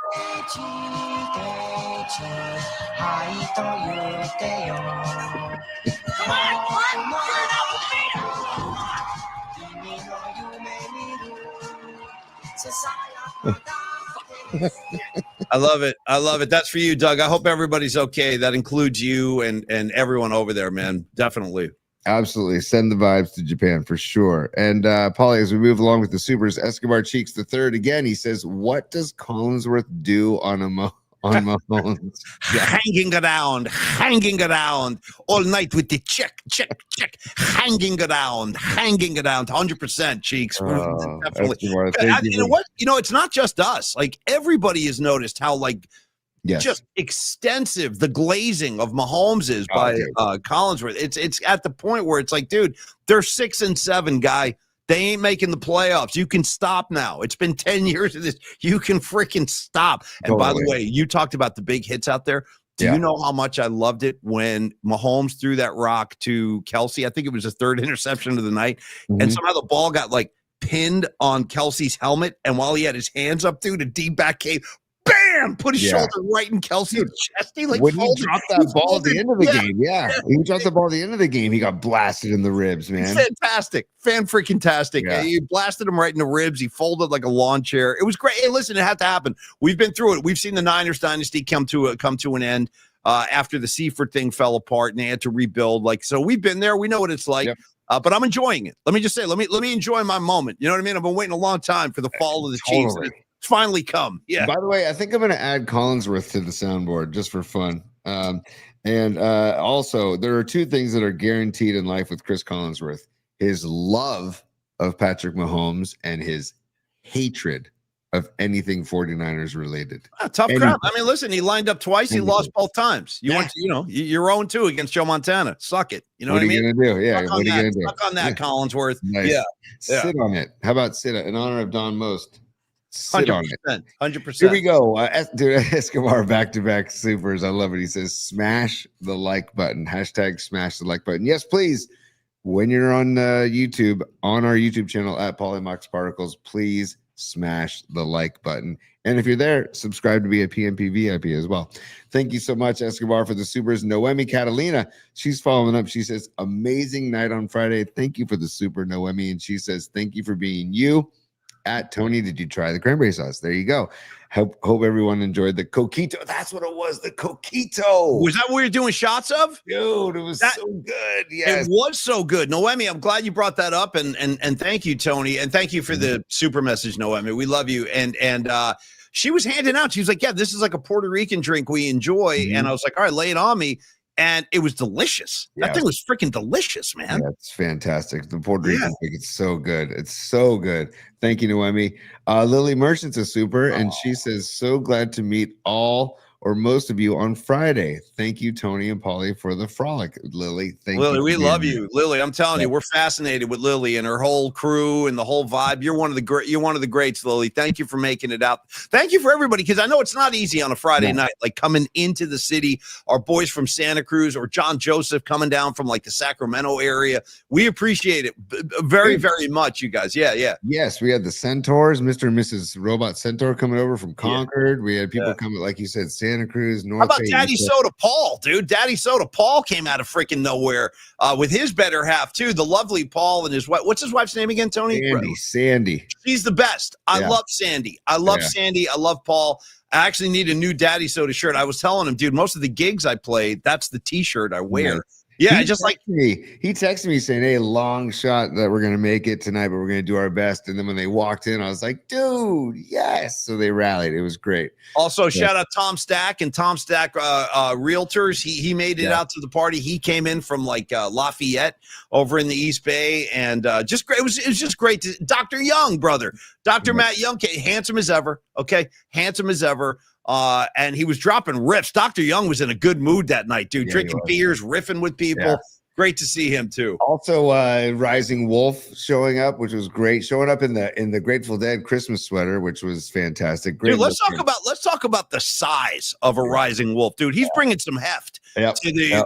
I love it. I love it. That's for you, Doug. I hope everybody's okay. That includes you and everyone over there, man. Definitely. Absolutely. Send the vibes to Japan for sure. And Paulie, as we move along with the supers, Escobar Cheeks the third again, he says, what does Collinsworth do on Mahomes? Hanging around all night with the check, hanging around, 100%, Cheeks. Oh, Definitely. Escobar, thank You know what? You know, it's not just us. Like, everybody has noticed how, like, Yes. just extensive the glazing of Mahomes is by Collinsworth. It's at the point where it's like, dude, they're 6-7, guy. They ain't making the playoffs. You can stop now. It's been 10 years of this. You can freaking stop. And by the way, you talked about the big hits out there. Do you know how much I loved it when Mahomes threw that rock to Kelsey? I think it was the third interception of the night. And somehow the ball got like pinned on Kelsey's helmet. And while he had his hands up through the deep back cave, bam! Put his shoulder right in Kelsey's chest. He like when he dropped that ball at the end of the game, he dropped the ball at the end of the game. He got blasted in the ribs, man. Fantastic, fan-freaking-tastic. Yeah. He blasted him right in the ribs. He folded like a lawn chair. It was great. Hey, listen, it had to happen. We've been through it. We've seen the Niners dynasty come to an end after the Seifert thing fell apart and they had to rebuild. Like, so we've been there. We know what it's like. Yep. But I'm enjoying it. Let me just say, let me enjoy my moment. You know what I mean? I've been waiting a long time for the fall of the Chiefs. It's finally come. Yeah. By the way, I think I'm going to add Collinsworth to the soundboard just for fun. And also, there are two things that are guaranteed in life with Chris Collinsworth: his love of Patrick Mahomes and his hatred of anything 49ers related. Tough crap. I mean, listen, he lined up twice. He lost both times. You want, you're 0-2 against Joe Montana. Suck it. You know what I mean? What are you going to do? Yeah. What are you going to do? Suck on that, Collinsworth. Nice. Yeah. Sit on it. How about sit in honor of Don Most? Sit 100%, on it. 100%. Here we go. Dude, Escobar back-to-back supers. I love it. He says, smash the like button. Hashtag smash the like button. Yes, please. When you're on YouTube, on our YouTube channel at Polymox Particles, please smash the like button. And if you're there, subscribe to be a PMP VIP as well. Thank you so much, Escobar, for the supers. Noemi Catalina, she's following up. She says, amazing night on Friday. Thank you for the super, Noemi. And she says, thank you for being you. At Tony, did you try the cranberry sauce? There you go. Hope everyone enjoyed the coquito. That's what it was, the coquito. Was that what we were doing shots of? Dude, it was so good. Yes. It was so good. Noemi, I'm glad you brought that up. And thank you, Tony. And thank you for the super message, Noemi. We love you. And she was handing out. She was like, yeah, this is like a Puerto Rican drink we enjoy. And I was like, all right, lay it on me. And it was delicious. That thing was freaking delicious, man. Yeah, it's fantastic. The Puerto Rican thing, it's so good. It's so good. Thank you, Noemi. Lily Merchant's a super, and she says, so glad to meet all or most of you on Friday. Thank you, Tony and Polly, for the frolic. Lily, thank you. Lily, we love you. Lily, I'm telling you, we're fascinated with Lily and her whole crew and the whole vibe. You're one of the greats, Lily. Thank you for making it out. Thank you for everybody, because I know it's not easy on a Friday night, like coming into the city. Our boys from Santa Cruz or John Joseph coming down from like the Sacramento area. We appreciate it very, very much, you guys. Yeah. Yes, we had the Centaurs, Mr. and Mrs. Robot Centaur coming over from Concord. We had people coming, like you said, Santa Cruz, North. How about Daddy Soda Paul, dude? Daddy Soda Paul came out of freaking nowhere with his better half too. The lovely Paul and his wife. What's his wife's name again, Tony? Sandy. She's the best. I love Sandy. I love Sandy. I love Paul. I actually need a new Daddy Soda shirt. I was telling him, dude, most of the gigs I played, that's the T-shirt I wear. Yeah, he texted me saying, hey, long shot that we're going to make it tonight, but we're going to do our best. And then when they walked in, I was like, dude, yes. So they rallied. It was great. Also, shout out Tom Stack and Tom Stack Realtors. He made it out to the party. He came in from like Lafayette over in the East Bay, and just great. It was just great. Dr. Young, brother. Dr. Matt Young, handsome as ever. Okay, handsome as ever. And he was dropping riffs. Dr. Young was in a good mood that night, dude. Drinking beers, riffing with people. Yeah. Great to see him too. Also, Rising Wolf showing up, which was great. Showing up in the Grateful Dead Christmas sweater, which was fantastic. Great. Dude, let's talk about the size of a Rising Wolf, dude. He's bringing some heft.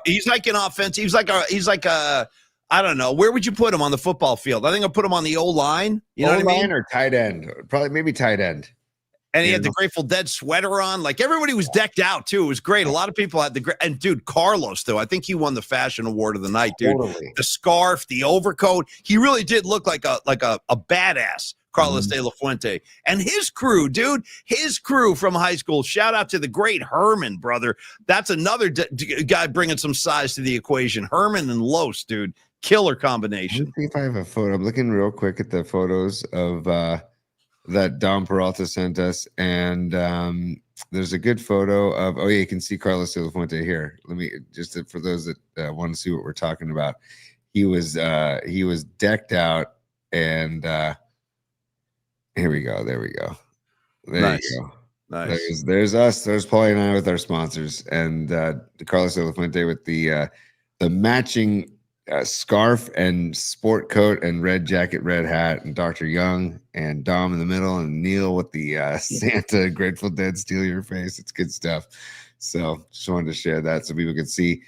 He's like an offense. He's like a. I don't know. Where would you put him on the football field? I think I'll put him on the O-line. You know what I mean? Or tight end. Probably maybe tight end. And he had the Grateful Dead sweater on. Like, everybody was decked out, too. It was great. A lot of people had and, dude, Carlos, though, I think he won the fashion award of the night, dude. Totally. The scarf, the overcoat. He really did look like a badass, Carlos De La Fuente. And his crew, dude, his crew from high school. Shout out to the great Herman, brother. That's another guy bringing some size to the equation. Herman and Los, dude. Killer Let me combination. see if I have a photo. I'm looking real quick at the photos of that Dom Peralta sent us, and there's a good photo of. Oh yeah, you can see Carlos De La Fuente here. Let me just for those that want to see what we're talking about. He was decked out, and here we go. There we go. There Nice. you go. Nice. There's us. There's Paulie and I with our sponsors, and Carlos De La Fuente with the matching scarf and sport coat and red jacket, red hat, and Dr. Young and Dom in the middle, and Neil with the Santa Grateful Dead steal your face. It's good stuff. So just wanted to share that so people could see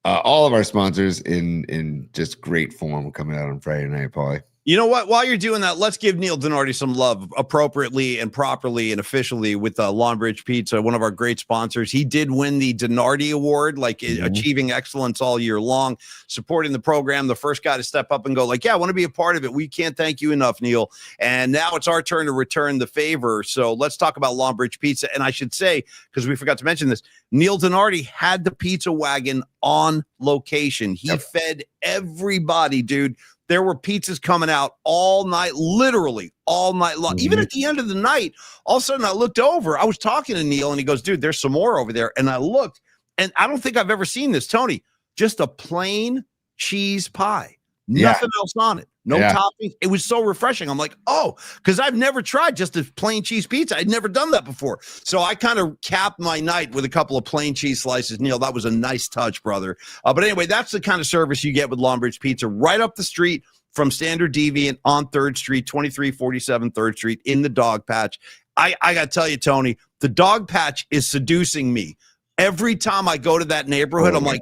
all of our sponsors in just great form coming out on Friday night, Paulie. You know what? While you're doing that, let's give Neil Donardi some love appropriately and properly and officially with Longbridge Pizza, one of our great sponsors. He did win the Donardi Award, like achieving excellence all year long, supporting the program. The first guy to step up and go like, yeah, I want to be a part of it. We can't thank you enough, Neil. And now it's our turn to return the favor. So let's talk about Longbridge Pizza. And I should say, because we forgot to mention this, Neil Donardi had the pizza wagon on location. He fed everybody, dude. There were pizzas coming out all night, literally all night long. Even at the end of the night, all of a sudden I looked over. I was talking to Neil, and he goes, dude, there's some more over there. And I looked, and I don't think I've ever seen this, Tony. Just a plain cheese pie. Nothing else on it. No toppings. It was so refreshing. I'm like, oh, because I've never tried just a plain cheese pizza. I'd never done that before. So I kind of capped my night with a couple of plain cheese slices. Neil, that was a nice touch, brother. But anyway, that's the kind of service you get with Longbridge Pizza right up the street from Standard Deviant on 3rd Street, 2347 3rd Street in the Dog Patch. I got to tell you, Tony, the Dog Patch is seducing me. Every time I go to that neighborhood, I'm like,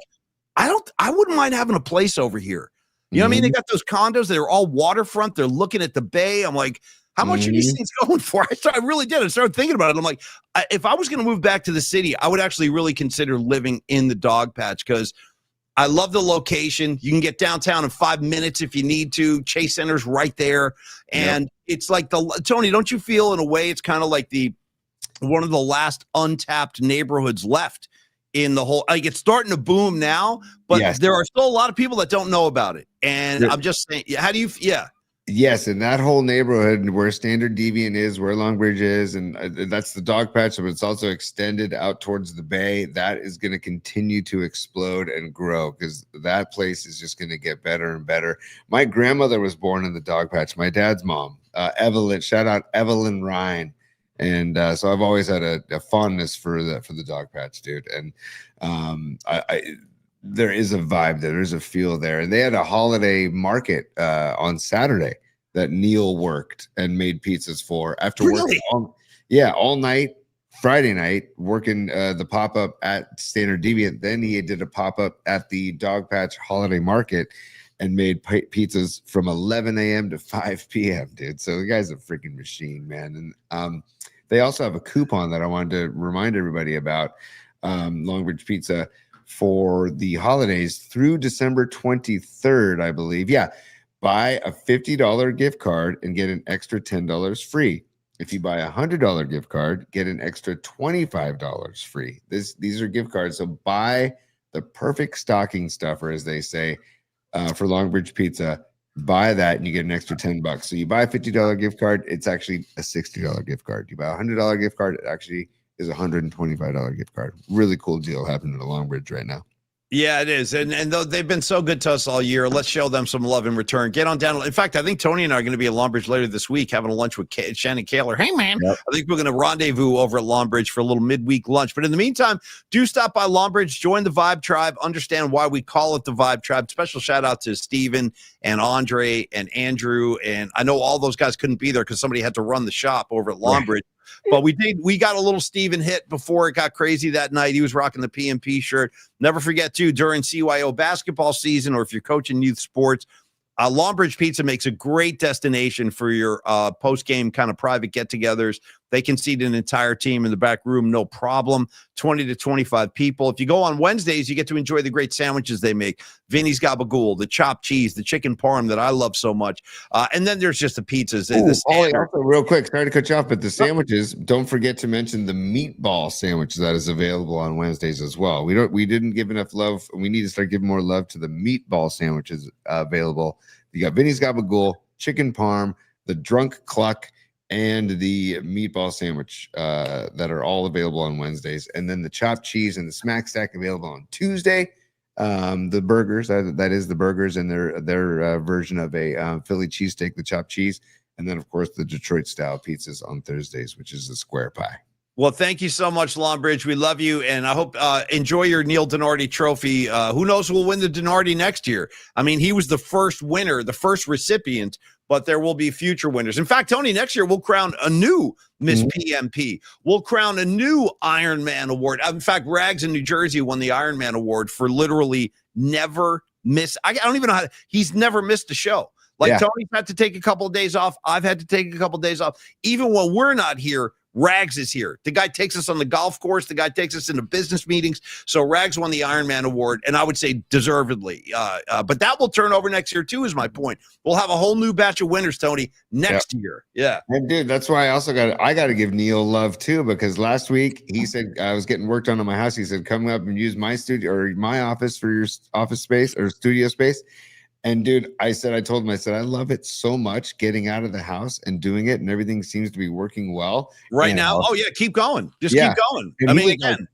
I wouldn't mind having a place over here. You know what I mean? They got those condos that are all waterfront. They're looking at the bay. I'm like, how much are these things going for? I really did. I started thinking about it. I'm like, if I was going to move back to the city, I would actually really consider living in the Dog Patch because I love the location. You can get downtown in 5 minutes if you need to. Chase Center's right there. And it's like Tony, don't you feel in a way it's kind of like one of the last untapped neighborhoods left in the whole, like it's starting to boom now, but there are still a lot of people that don't know about it. And I'm just saying, how do you, Yes, and that whole neighborhood where Standard Deviant is, where Longbridge is, and that's the Dog Patch, but it's also extended out towards the bay. That is going to continue to explode and grow because that place is just going to get better and better. My grandmother was born in the Dog Patch. My dad's mom, Evelyn, shout out Evelyn Ryan. And so I've always had a fondness for the Dog Patch, dude. And there is a vibe there. There's a feel there. And they had a holiday market on Saturday that Neil worked and made pizzas for after working all night, Friday night, working the pop-up at Standard Deviant. Then he did a pop-up at the Dog Patch holiday market and made pizzas from 11 a.m. to 5 p.m., dude. So the guy's a freaking machine, man. And they also have a coupon that I wanted to remind everybody about, Longbridge Pizza, for the holidays through December 23rd, I believe. Yeah. Buy a $50 gift card and get an extra $10 free. If you buy a $100 gift card, get an extra $25 free. These are gift cards. So buy the perfect stocking stuffer, as they say, for Longbridge Pizza. Buy that and you get an extra $10. So you buy a $50 gift card, it's actually a $60 gift card. You buy a $100 gift card, it actually is a $125 gift card. Really cool deal happening at Longbridge right now. Yeah, it is. And though they've been so good to us all year, let's show them some love in return. Get on down. In fact, I think Tony and I are going to be at Longbridge later this week having a lunch with Shannon Kaler. Hey, man. I think we're going to rendezvous over at Longbridge for a little midweek lunch. But in the meantime, do stop by Longbridge, join the Vibe Tribe, understand why we call it the Vibe Tribe. Special shout out to Steven and Andre and Andrew. And I know all those guys couldn't be there because somebody had to run the shop over at Longbridge. But we got a little Steven hit before it got crazy that night. He was rocking the PMP shirt. Never forget, too, during CYO basketball season, or if you're coaching youth sports, Longbridge Pizza makes a great destination for your post-game kind of private get-togethers. They can seat an entire team in the back room, no problem. 20 to 25 people. If you go on Wednesdays, you get to enjoy the great sandwiches they make. Vinny's Gabagool, the chopped cheese, the chicken parm that I love so much. And then there's just the pizzas. Also, real quick, sorry to cut you off, but the sandwiches, don't forget to mention the meatball sandwich that is available on Wednesdays as well. We didn't give enough love. We need to start giving more love to the meatball sandwiches available. You got Vinny's Gabagool, chicken parm, the drunk cluck, and the meatball sandwich that are all available on Wednesdays. And then the chopped cheese and the smack stack available on Tuesday. The burgers, that is the burgers and their version of a Philly cheesesteak, the chopped cheese. And then, of course, the Detroit style pizzas on Thursdays, which is the square pie. Well, thank you so much, Longbridge. We love you, and I hope enjoy your Neil Donardi trophy. Who knows who will win the Donardi next year? I mean, he was the first winner, the first recipient, but there will be future winners. In fact, Tony, next year we'll crown a new Miss PMP. We'll crown a new Iron Man award. In fact, Rags in New Jersey won the Iron Man award for literally never miss. I don't even know he's never missed a show. Like Tony's had to take a couple of days off. I've had to take a couple of days off. Even when we're not here, Rags is here. The guy takes us on the golf course. The guy takes us into business meetings. So Rags won the Iron Man award, and I would say deservedly. But that will turn over next year too, is my point. We'll have a whole new batch of winners, Tony, next year. Yeah. And dude, that's why I got to give Neil love too, because last week he said I was getting worked on my house. He said, come up and use my studio or my office for your office space or studio space. And dude, I told him, I love it so much getting out of the house and doing it, and everything seems to be working well right now. Oh yeah, keep going. Just keep going. And I mean, again,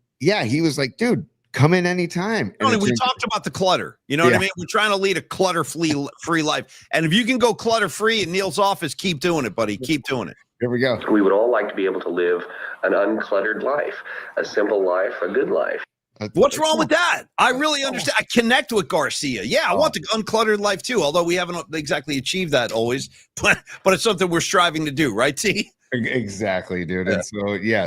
he was like, dude, come in anytime. Tony, we talked about the clutter. You know what I mean? We're trying to lead a clutter-free life. And if you can go clutter-free in Neil's office, keep doing it, buddy. Keep doing it. Here we go. We would all like to be able to live an uncluttered life, a simple life, a good life. What's wrong with that? I really understand. I connect with Garcia. Yeah, I want the uncluttered life too, although we haven't exactly achieved that always, but it's something we're striving to do, right, T? Exactly, dude. And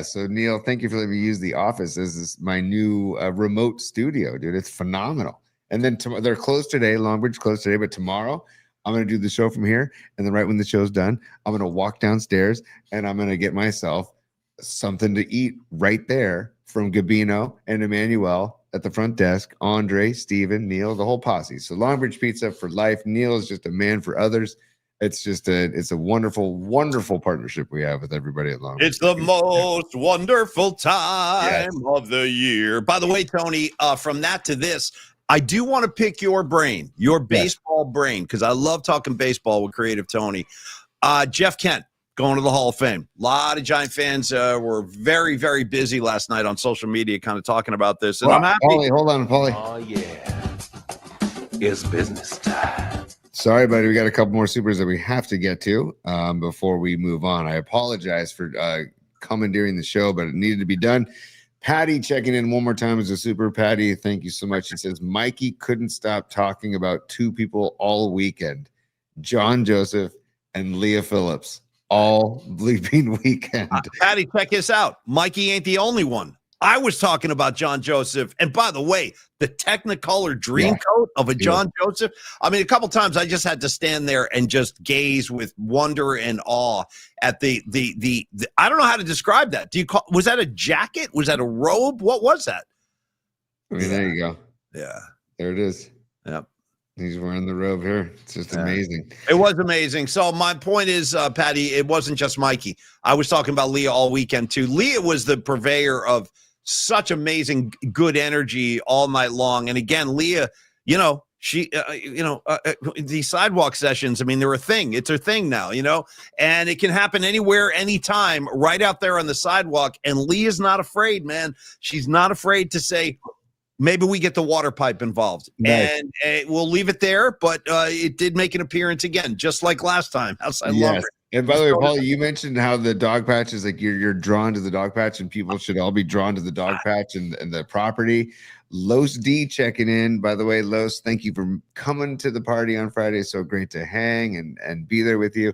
so Neil, thank you for letting me use the office as my new remote studio, dude. It's phenomenal. And then they're closed today, Longbridge closed today, but tomorrow I'm going to do the show from here. And then right when the show's done, I'm going to walk downstairs and I'm going to get myself something to eat right there from Gabino and Emmanuel at the front desk, Andre, Steven, Neil, the whole posse. So Longbridge Pizza for life. Neil is just a man for others. It's a wonderful, wonderful partnership we have with everybody at Longbridge. It's the most wonderful time of the year. By the way, Tony, from that to this, I do want to pick your brain, your baseball brain, because I love talking baseball with Creative Tony. Jeff Kent, going to the Hall of Fame. A lot of Giant fans were very, very busy last night on social media kind of talking about this. And I'm happy. Paulie, hold on, Paulie. Oh, yeah. It's business time. Sorry, buddy. We got a couple more supers that we have to get to before we move on. I apologize for commandeering the show, but it needed to be done. Patty checking in one more time as a super. Patty, thank you so much. He says, Mikey couldn't stop talking about two people all weekend, John Joseph and Leah Phillips. All bleeping weekend. Patty, check this out. Mikey ain't the only one. I was talking about John Joseph. And by the way, the Technicolor dream coat of a John Joseph. I mean, a couple times I just had to stand there and just gaze with wonder and awe at the I don't know how to describe that. Was that a jacket? Was that a robe? What was that? I mean, there you go. Yeah. There it is. Yep. He's wearing the robe here. It's just amazing. It was amazing. So my point is, Patty, it wasn't just Mikey. I was talking about Leah all weekend too. Leah was the purveyor of such amazing good energy all night long. And again, Leah, she, these sidewalk sessions, I mean, they're a thing. It's her thing now, and it can happen anywhere, anytime, right out there on the sidewalk. And Leah's not afraid, man. She's not afraid to say, maybe we get the water pipe involved. Nice. And we'll leave it there, but it did make an appearance again, just like last time. Outside Lumber. And by the way, Paul, you mentioned how the dog patch is like you're drawn to the dog patch, and people should all be drawn to the dog patch and the property. Los D checking in. By the way, Los, thank you for coming to the party on Friday. So great to hang and be there with you.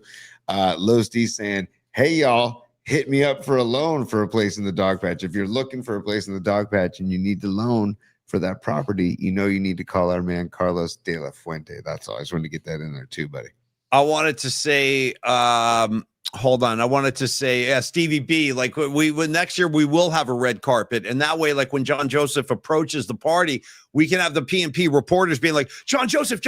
Los D saying, hey, y'all, hit me up for a loan for a place in the dog patch. If you're looking for a place in the dog patch and you need the loan for that property, you need to call our man Carlos De La Fuente. That's all. I just wanted to get that in there too, buddy. I wanted to say Hold on. I wanted to say, Stevie B, like we next year we will have a red carpet. And that way, like when John Joseph approaches the party, we can have the PNP reporters being like, John Joseph,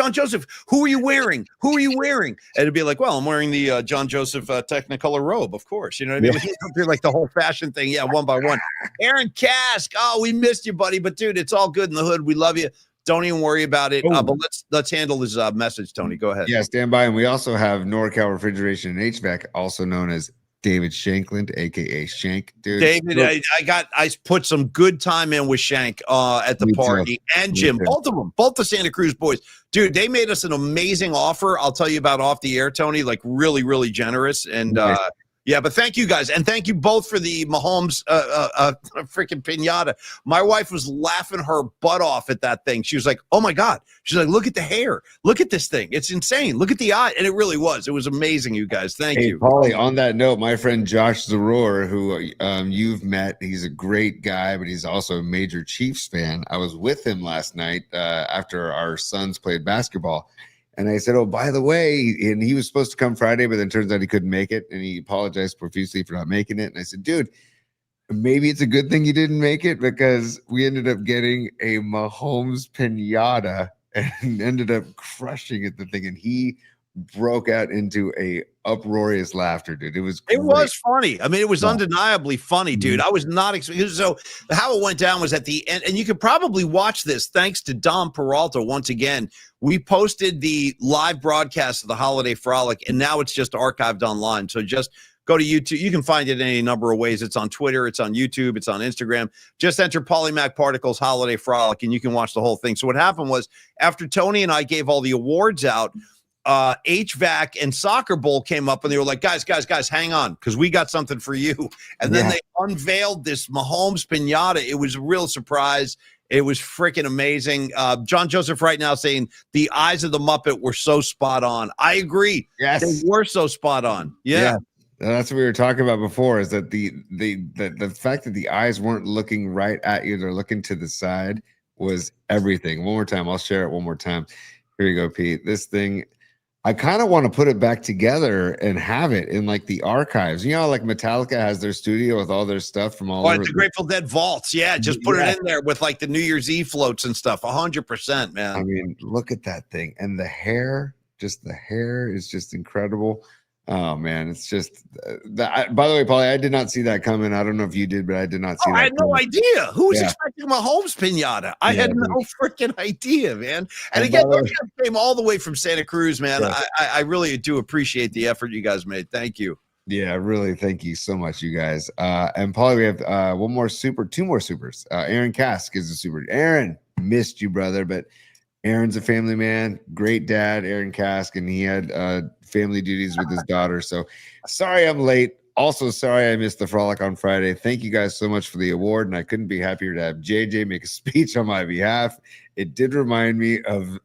who are you wearing? Who are you wearing? And it'd be like, well, I'm wearing the John Joseph Technicolor robe, of course. You know what I mean? He's up there like the whole fashion thing. Yeah, one by one. Aaron Kask. Oh, we missed you, buddy. But dude, it's all good in the hood. We love you. Don't even worry about it. But let's handle his message, Tony. Go ahead. Yeah, stand by. And we also have NorCal Refrigeration and HVAC, also known as David Shankland, aka Shank. Dude, David, I put some good time in with Shank at the party and Jim, both of them, both the Santa Cruz boys. Dude, they made us an amazing offer. I'll tell you about off the air, Tony. Like really, really generous. And nice. Yeah, but thank you guys. And thank you both for the Mahomes freaking pinata. My wife was laughing her butt off at that thing. She was like, oh my God. She's like, look at the hair. Look at this thing. It's insane. Look at the eye. And it really was. It was amazing, you guys. Thank you. Paulie, on that note, my friend Josh Zaror, who you've met, he's a great guy, but he's also a major Chiefs fan. I was with him last night after our sons played basketball. And I said, oh, by the way, and he was supposed to come Friday, but then turns out he couldn't make it. And he apologized profusely for not making it. And I said, dude, maybe it's a good thing you didn't make it because we ended up getting a Mahomes pinata and ended up crushing it, the thing. And he broke out into a uproarious laughter, dude. It was funny. I mean, it was undeniably funny, dude. I was not expecting. So how it went down was at the end, and you could probably watch this thanks to Dom Peralta once again. We posted the live broadcast of the Holiday Frolic, and now it's just archived online. So just go to YouTube. You can find it in any number of ways. It's on Twitter. It's on YouTube. It's on Instagram. Just enter Polymac Particles Holiday Frolic, and you can watch the whole thing. So what happened was after Tony and I gave all the awards out, HVAC and Soccer Bowl came up and they were like, guys, hang on, because we got something for you. And then they unveiled this Mahomes pinata. It was a real surprise. It was freaking amazing. John Joseph right now saying the eyes of the Muppet were so spot on. I agree. Yes. They were so spot on. Yeah. That's what we were talking about before, is that the fact that the eyes weren't looking right at you, they're looking to the side, was everything. One more time. I'll share it one more time. Here you go, Pete. This thing, I kind of want to put it back together and have it in like the archives. You know, like Metallica has their studio with all their stuff from all over. The Grateful Dead vaults. Yeah, just put it in there with like the New Year's Eve floats and stuff. 100%, man. I mean, look at that thing. And the hair, the hair is just incredible. Oh man, it's just that. By the way, Paulie, I did not see that coming. I don't know if you did, but I did not see that. I had no idea. Who was expecting Mahomes pinata? I had no freaking idea, man. And again, those guys came all the way from Santa Cruz, man. Yeah. I really do appreciate the effort you guys made. Thank you. Yeah, really. Thank you so much, you guys. And Paulie, we have two more supers. Aaron Kask is a super. Aaron, missed you, brother, but Aaron's a family man, great dad, Aaron Kask, and he had family duties with his daughter. So sorry I'm late. Also, sorry I missed the Frolic on Friday. Thank you guys so much for the award, and I couldn't be happier to have JJ make a speech on my behalf. It did remind me of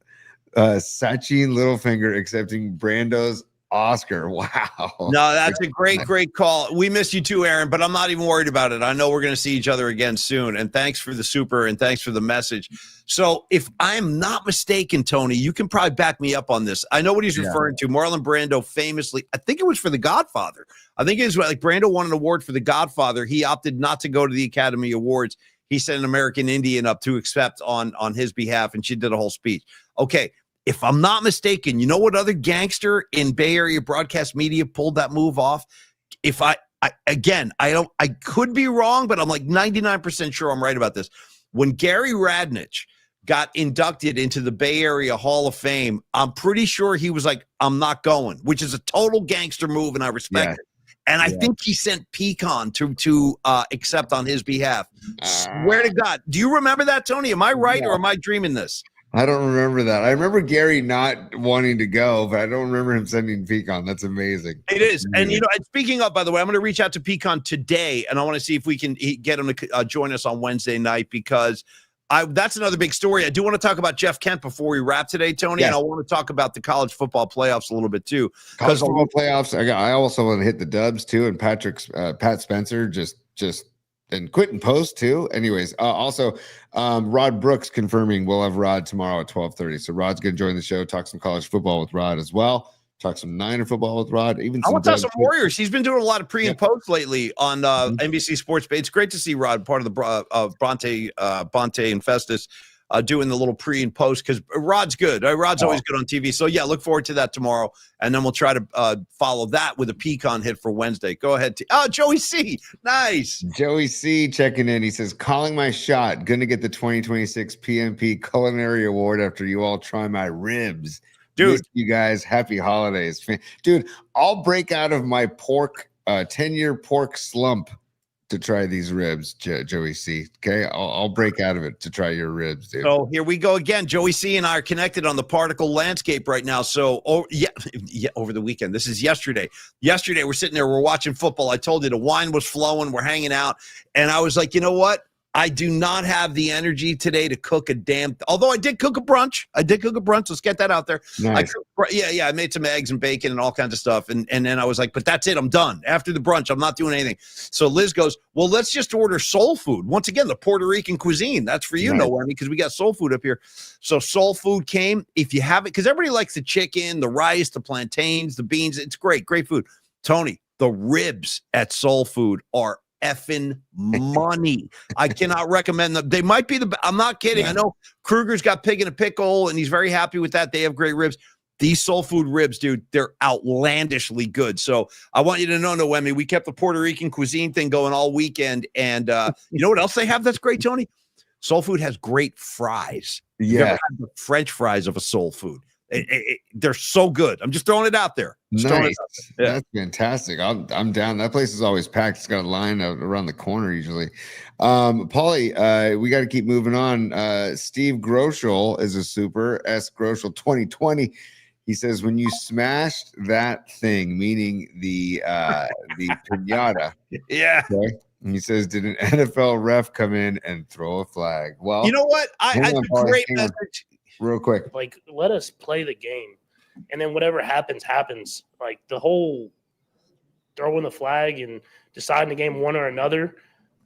Sachin Littlefinger accepting Brando's Oscar. Wow. No, that's a great call. We miss you too, Aaron, but I'm not even worried about it. I know we're going to see each other again soon. And thanks for the super and thanks for the message. So if I'm not mistaken, Tony, you can probably back me up on this. I know what he's referring to. Marlon Brando famously, I think it was for The Godfather. I think it was like Brando won an award for The Godfather. He opted not to go to the Academy Awards. He sent an American Indian up to accept on his behalf, and she did a whole speech. Okay. If I'm not mistaken, you know what other gangster in Bay Area broadcast media pulled that move off? If I could be wrong, but I'm like 99% sure I'm right about this. When Gary Radnich got inducted into the Bay Area Hall of Fame, I'm pretty sure he was like, I'm not going, which is a total gangster move, and I respect it. And I think he sent Pecan to accept on his behalf. Swear to God. Do you remember that, Tony? Am I right or am I dreaming this? I don't remember that. I remember Gary not wanting to go, but I don't remember him sending Pecan. That's amazing. It is. And, and speaking of, by the way, I'm going to reach out to Pecan today, and I want to see if we can get him to join us on Wednesday night, because that's another big story. I do want to talk about Jeff Kent before we wrap today, Tony, and I want to talk about the college football playoffs a little bit too. College football playoffs. I also want to hit the Dubs too, and Pat Spencer just and Quentin Post too. Anyways, also Rod Brooks confirming we'll have Rod tomorrow at 12:30. So Rod's going to join the show, talk some college football with Rod as well. talk some Niner football with Rod. Even I some want to talk Doug some too. Warriors. He's been doing a lot of pre and post lately on NBC Sports Bay. It's great to see Rod, part of the Bonte and Festus, doing the little pre and post because Rod's good. Rod's always good on TV. So yeah, look forward to that tomorrow, and then we'll try to follow that with a pecan hit for Wednesday. Go ahead. Joey C, nice. Joey C checking in. He says, "Calling my shot. Gonna get the 2026 PMP Culinary Award after you all try my ribs." Dude, miss you guys, happy holidays, dude. I'll break out of my 10-year pork slump to try these ribs, Joey C. Okay, I'll break out of it to try your ribs, dude. So here we go again. Joey C and I are connected on the particle landscape right now. So over the weekend. This is yesterday. Yesterday we're sitting there, we're watching football. I told you the wine was flowing, we're hanging out, and I was like, you know what? I do not have the energy today to cook a damn. Although I did cook a brunch. Let's get that out there. Nice. I made some eggs and bacon and all kinds of stuff. And then I was like, but that's it. I'm done. After the brunch, I'm not doing anything. So Liz goes, well, let's just order soul food. Once again, the Puerto Rican cuisine. That's for you, Noemi, because we got soul food up here. So soul food came. If you have it, because everybody likes the chicken, the rice, the plantains, the beans. It's great food. Tony, the ribs at soul food are effing money. I cannot recommend them. They might be I'm not kidding. I know Kruger's got pig in a pickle and he's very happy with that. They have great ribs. These soul food ribs, dude, they're outlandishly good. So I want you to know, Noemi, we kept the Puerto Rican cuisine thing going all weekend. And you know what else they have that's great, Tony? Soul food has great fries. You've ever had the French fries of a soul food. They're so good. I'm just throwing it out there. Nice. Yeah. That's fantastic. I'm down. That place is always packed. It's got a line around the corner usually. Paulie, we got to keep moving on. Steve Groschel is a super. S Groschel 2020. He says, when you smashed that thing, meaning the piñata. Yeah. Okay? And he says, did an NFL ref come in and throw a flag? Well, you know what? Great message. Real quick. Like, let us play the game. And then whatever happens, happens. Like, the whole throwing the flag and deciding the game one or another,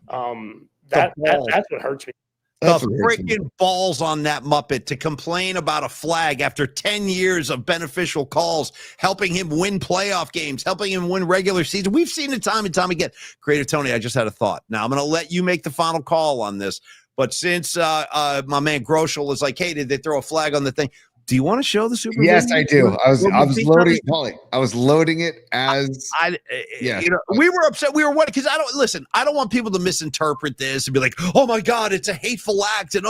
that's what hurts me. The freaking balls on that Muppet to complain about a flag after 10 years of beneficial calls, helping him win playoff games, helping him win regular season. We've seen it time and time again. Creative Tony, I just had a thought. Now, I'm going to let you make the final call on this. But since my man Groschel is like, hey, did they throw a flag on the thing? Do you want to show the Super Bowl? Yes, I do. I was loading, Paulie. I was loading it as we were upset. We were what? Because I don't want people to misinterpret this and be like, oh my God, it's a hateful act, and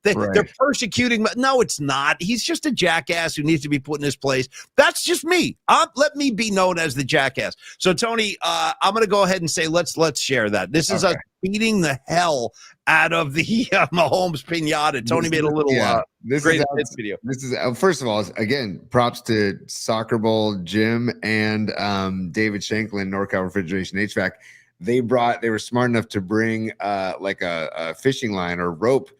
they're persecuting. No, it's not. He's just a jackass who needs to be put in his place. That's just me. Let me be known as the jackass. So Tony, I'm going to go ahead and say let's share that. This is us beating the hell out of the Mahomes piñata. Tony made a little great video. This is first of all, again, props to Soccer Bowl Jim and David Shanklin, NorCal Refrigeration HVAC. They were smart enough to bring like a fishing line or rope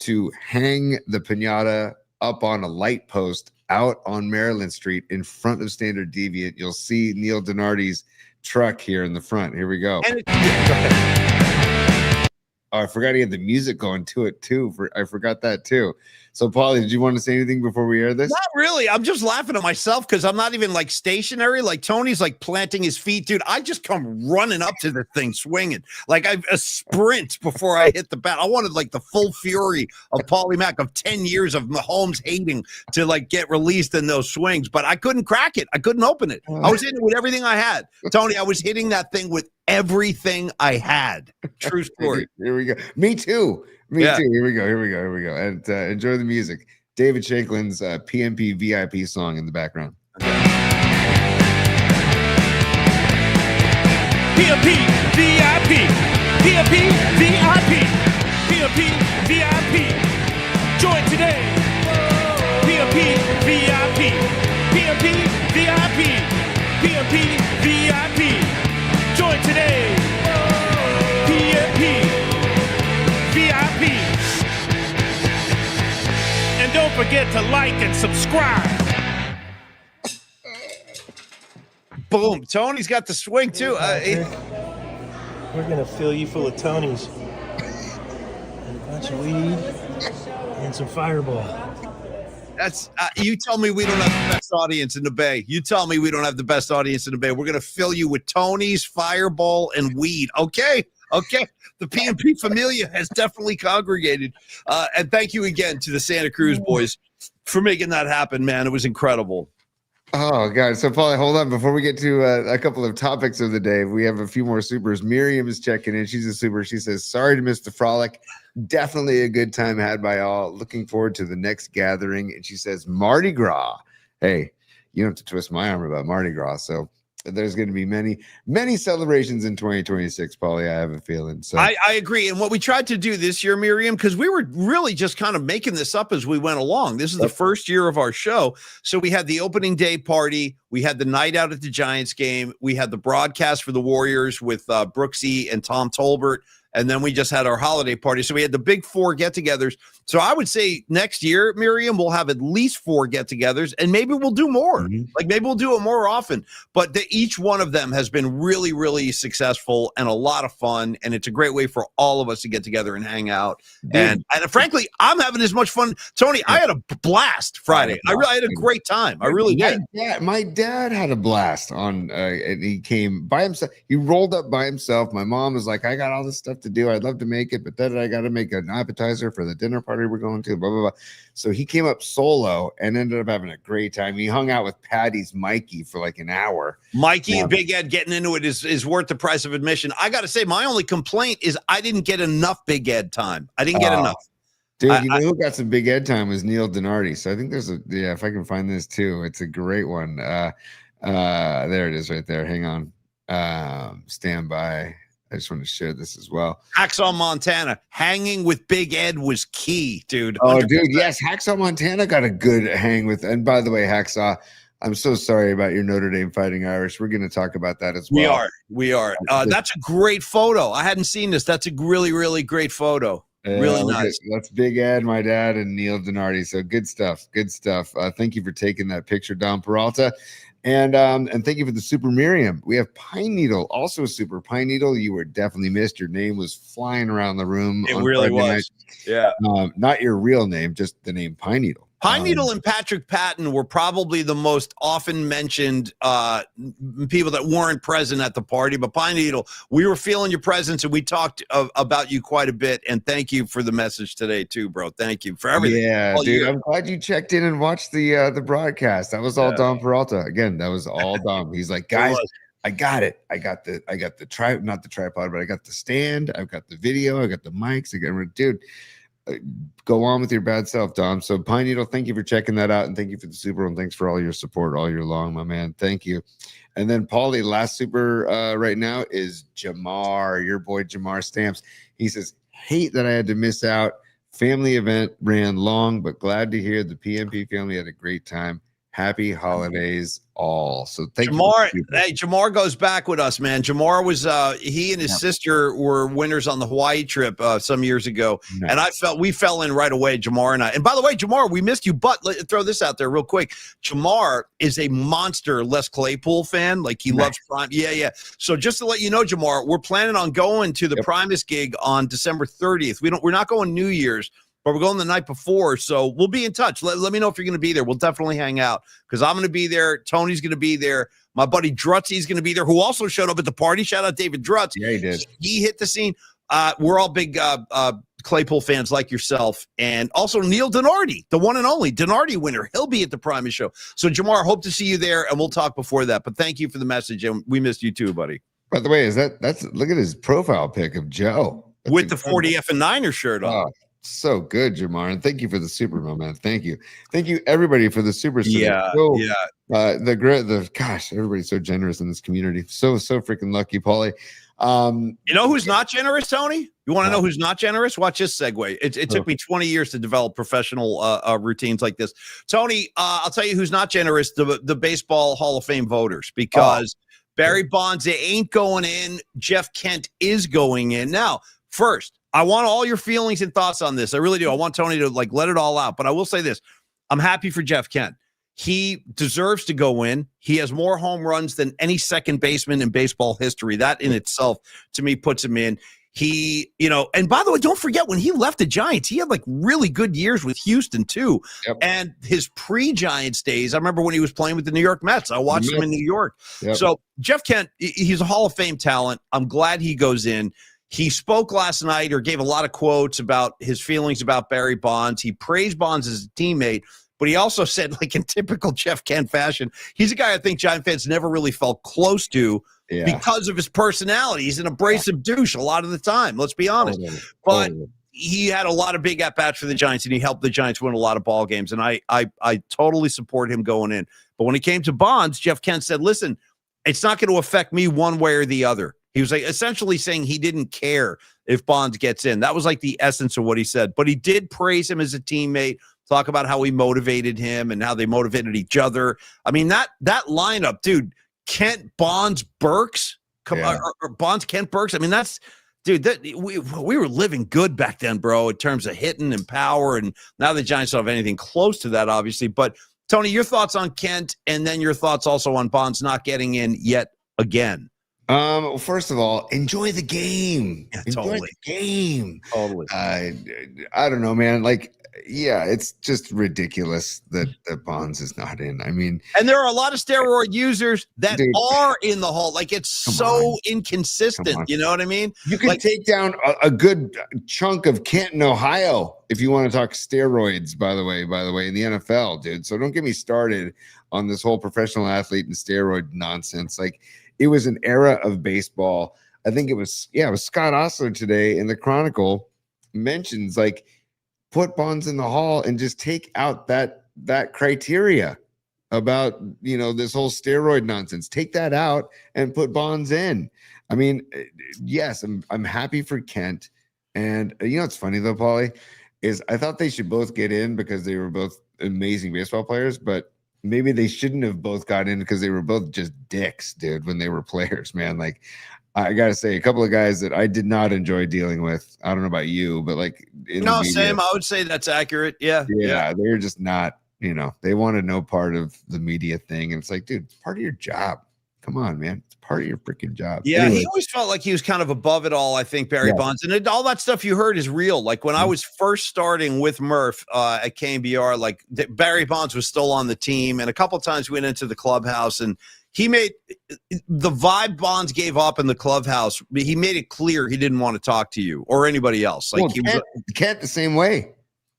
to hang the piñata up on a light post out on Maryland Street in front of Standard Deviant. You'll see Neil Donardi's truck here in the front. Here we go. Oh, I forgot he had the music going to it too. I forgot that too. So, Paulie, did you want to say anything before we air this? Not really. I'm just laughing at myself because I'm not even like stationary. Like Tony's like planting his feet, dude. I just come running up to the thing, swinging like a sprint before I hit the bat. I wanted like the full fury of Paulie Mack of 10 years of Mahomes hating to like get released in those swings, but I couldn't crack it. I couldn't open it. I was hitting it with everything I had. Tony, I was hitting that thing with everything I had. True story. Here we go. Me too. Me too. Here we go. And enjoy the music. David Shanklin's PMP VIP song in the background. PMP VIP. PMP VIP. PMP VIP. Join today. PMP VIP. PMP VIP. PMP VIP. Join today. PMP VIP. And don't forget to like and subscribe. Boom. Tony's got the swing too. We're going to fill you full of Tonys. And a bunch of weed and some Fireball. That's you tell me we don't have the best audience in the Bay. You tell me we don't have the best audience in the Bay. We're going to fill you with Tony's, Fireball, and weed. Okay. The PNP Familia has definitely congregated. And thank you again to the Santa Cruz boys for making that happen, man. It was incredible. Oh, God. So, Paulie, hold on. Before we get to a couple of topics of the day, we have a few more supers. Miriam is checking in. She's a super. She says, sorry to miss the frolic. Definitely a good time had by all. Looking forward to the next gathering. And she says, Mardi Gras. Hey, you don't have to twist my arm about Mardi Gras. So there's going to be many celebrations in 2026, Paulie. I have a feeling. So I agree. And what we tried to do this year, Miriam, because we were really just kind of making this up as we went along. This is the first year of our show. So we had the opening day party. We had the night out at the Giants game. We had the broadcast for the Warriors with Brooksy and Tom Tolbert. And then we just had our holiday party. So we had the big 4 get-togethers. So I would say next year, Miriam, we'll have at least 4 get-togethers, and maybe we'll do more. Like maybe we'll do it more often. But each one of them has been really, really successful and a lot of fun. And it's a great way for all of us to get together and hang out. And frankly, I'm having as much fun. Tony, I had a blast Friday. I had a great time. I really did. My dad had a blast on, and he came by himself. He rolled up by himself. My mom was like, I got all this stuff to do. I'd love to make it, but then I got to make an appetizer for the dinner party we're going to, blah, blah, blah. So he came up solo and ended up having a great time. He hung out with Patty's Mikey for like an hour. Mikey and Big Ed getting into it is worth the price of admission. I got to say, my only complaint is I didn't get enough Big Ed time. I didn't get enough. Dude, you know who got some Big Ed time was Neil Donardi. So I think there's if I can find this too, it's a great one. There it is right there. Hang on. Stand by. I just want to share this as well. Hacksaw Montana hanging with Big Ed was key, dude. 100%. Oh, dude, yes, Hacksaw Montana got a good hang with. And by the way, Hacksaw, I'm so sorry about your Notre Dame Fighting Irish. We're going to talk about that as well. We are. That's a great photo. I hadn't seen this. That's a really, really great photo. Really nice. That's Big Ed, my dad, and Neil Donardi. So good stuff. Good stuff. Thank you for taking that picture, Don Peralta. And thank you for the super Miriam. We have Pine Needle, also a super Pine Needle. You were definitely missed. Your name was flying around the room. It really was. Yeah. Not your real name, just the name Pine Needle. Pine Needle and Patrick Patton were probably the most often mentioned people that weren't present at the party. But Pine Needle, we were feeling your presence, and we talked about you quite a bit. And thank you for the message today, too, bro. Thank you for everything. Yeah, dude, I'm glad you checked in and watched the broadcast. That was all Don Peralta. Again, that was all Dom. He's like, guys, I got it. I got the not the tripod, but I got the stand. I've got the video. I got the mics. Dude. Go on with your bad self, Dom. So Pine Needle, thank you for checking that out, and thank you for the super, and thanks for all your support all year long, my man. Thank you. And then Paulie, last super right now is Jamar, your boy Jamar Stamps. He says, hate that I had to miss out. Family event ran long, but glad to hear the PNP family had a great time. Happy holidays all. So thank Jamar. you. Hey, Jamar goes back with us, man. Jamar was he and his sister were winners on the Hawaii trip some years ago. Nice. And we fell in right away, Jamar and I. And by the way, Jamar, we missed you, but throw this out there real quick. Jamar is a monster Les Claypool fan. Like he loves Prime. Yeah. So just to let you know, Jamar, we're planning on going to the Primus gig on December 30th. We're not going New Year's, but we're going the night before, so we'll be in touch. Let me know if you're going to be there. We'll definitely hang out because I'm going to be there. Tony's going to be there. My buddy Drutzy's going to be there, who also showed up at the party. Shout out David Drutz. Yeah, he did. He hit the scene. We're all big Claypool fans like yourself. And also Neil Donardi, the one and only Donardi winner. He'll be at the Primus show. So, Jamar, hope to see you there, and we'll talk before that. But thank you for the message, and we missed you too, buddy. By the way, that's look at his profile pic of Joe. That's with incredible. The 40F and Niner shirt on. So good, Jamar, and thank you for the super, man. Thank you, everybody, for the super. Everybody's so generous in this community. So freaking lucky, Paulie. You know who's not generous, Tony? You want to know who's not generous? Watch this segue. It took me 20 years to develop professional routines like this. Tony, I'll tell you who's not generous: the Baseball Hall of Fame voters, because Barry Bonds ain't going in. Jeff Kent is going in now. First, I want all your feelings and thoughts on this. I really do. I want Tony to let it all out. But I will say this. I'm happy for Jeff Kent. He deserves to go in. He has more home runs than any second baseman in baseball history. That in itself, to me, puts him in. He, and by the way, don't forget when he left the Giants, he had like really good years with Houston too. Yep. And his pre-Giants days, I remember when he was playing with the New York Mets. I watched him in New York. Yep. So Jeff Kent, he's a Hall of Fame talent. I'm glad he goes in. He spoke last night or gave a lot of quotes about his feelings about Barry Bonds. He praised Bonds as a teammate, but he also said, like in typical Jeff Kent fashion, he's a guy I think Giant fans never really felt close to. Yeah. Because of his personality. He's an abrasive douche a lot of the time, let's be honest. But he had a lot of big at-bats for the Giants, and he helped the Giants win a lot of ball games, and I totally support him going in. But when it came to Bonds, Jeff Kent said, listen, it's not going to affect me one way or the other. He was like essentially saying he didn't care if Bonds gets in. That was like the essence of what he said. But he did praise him as a teammate, talk about how he motivated him and how they motivated each other. I mean, that lineup, dude, Kent, Bonds, Burks, or Bonds, Kent, Burks. I mean, that's, dude, we were living good back then, bro, in terms of hitting and power. And now the Giants don't have anything close to that, obviously. But Tony, your thoughts on Kent, and then your thoughts also on Bonds not getting in yet again. Well, first of all, enjoy the game. Yeah, enjoy totally. the game. Totally. I don't know, man. Like, yeah, it's just ridiculous that Bonds is not in. I mean, and there are a lot of steroid users that are in the Hall. Like, it's so inconsistent. You know what I mean? You can take down a good chunk of Canton, Ohio, if you want to talk steroids, by the way, in the NFL, dude. So don't get me started on this whole professional athlete and steroid nonsense. Like, it was an era of baseball. I think it was Scott Ostler today in the Chronicle mentions, like, put Bonds in the Hall and just take out that criteria about, this whole steroid nonsense. Take that out and put Bonds in. I mean, yes, I'm happy for Kent. And what's funny though, Paulie, is I thought they should both get in because they were both amazing baseball players, but maybe they shouldn't have both got in because they were both just dicks, dude, when they were players, man. Like, I got to say, a couple of guys that I did not enjoy dealing with. I don't know about you, but like, same. I would say that's accurate. Yeah. They're just not, they wanted no part of the media thing. And it's like, dude, it's part of your job. Come on, man. It's part of your freaking job. Yeah, anyway. He always felt like he was kind of above it all, I think, Barry Bonds. And all that stuff you heard is real. Like when I was first starting with Murph at KNBR, like Barry Bonds was still on the team. And a couple of times we went into the clubhouse and he made the vibe Bonds gave up in the clubhouse. He made it clear he didn't want to talk to you or anybody else. Like Kent the same way.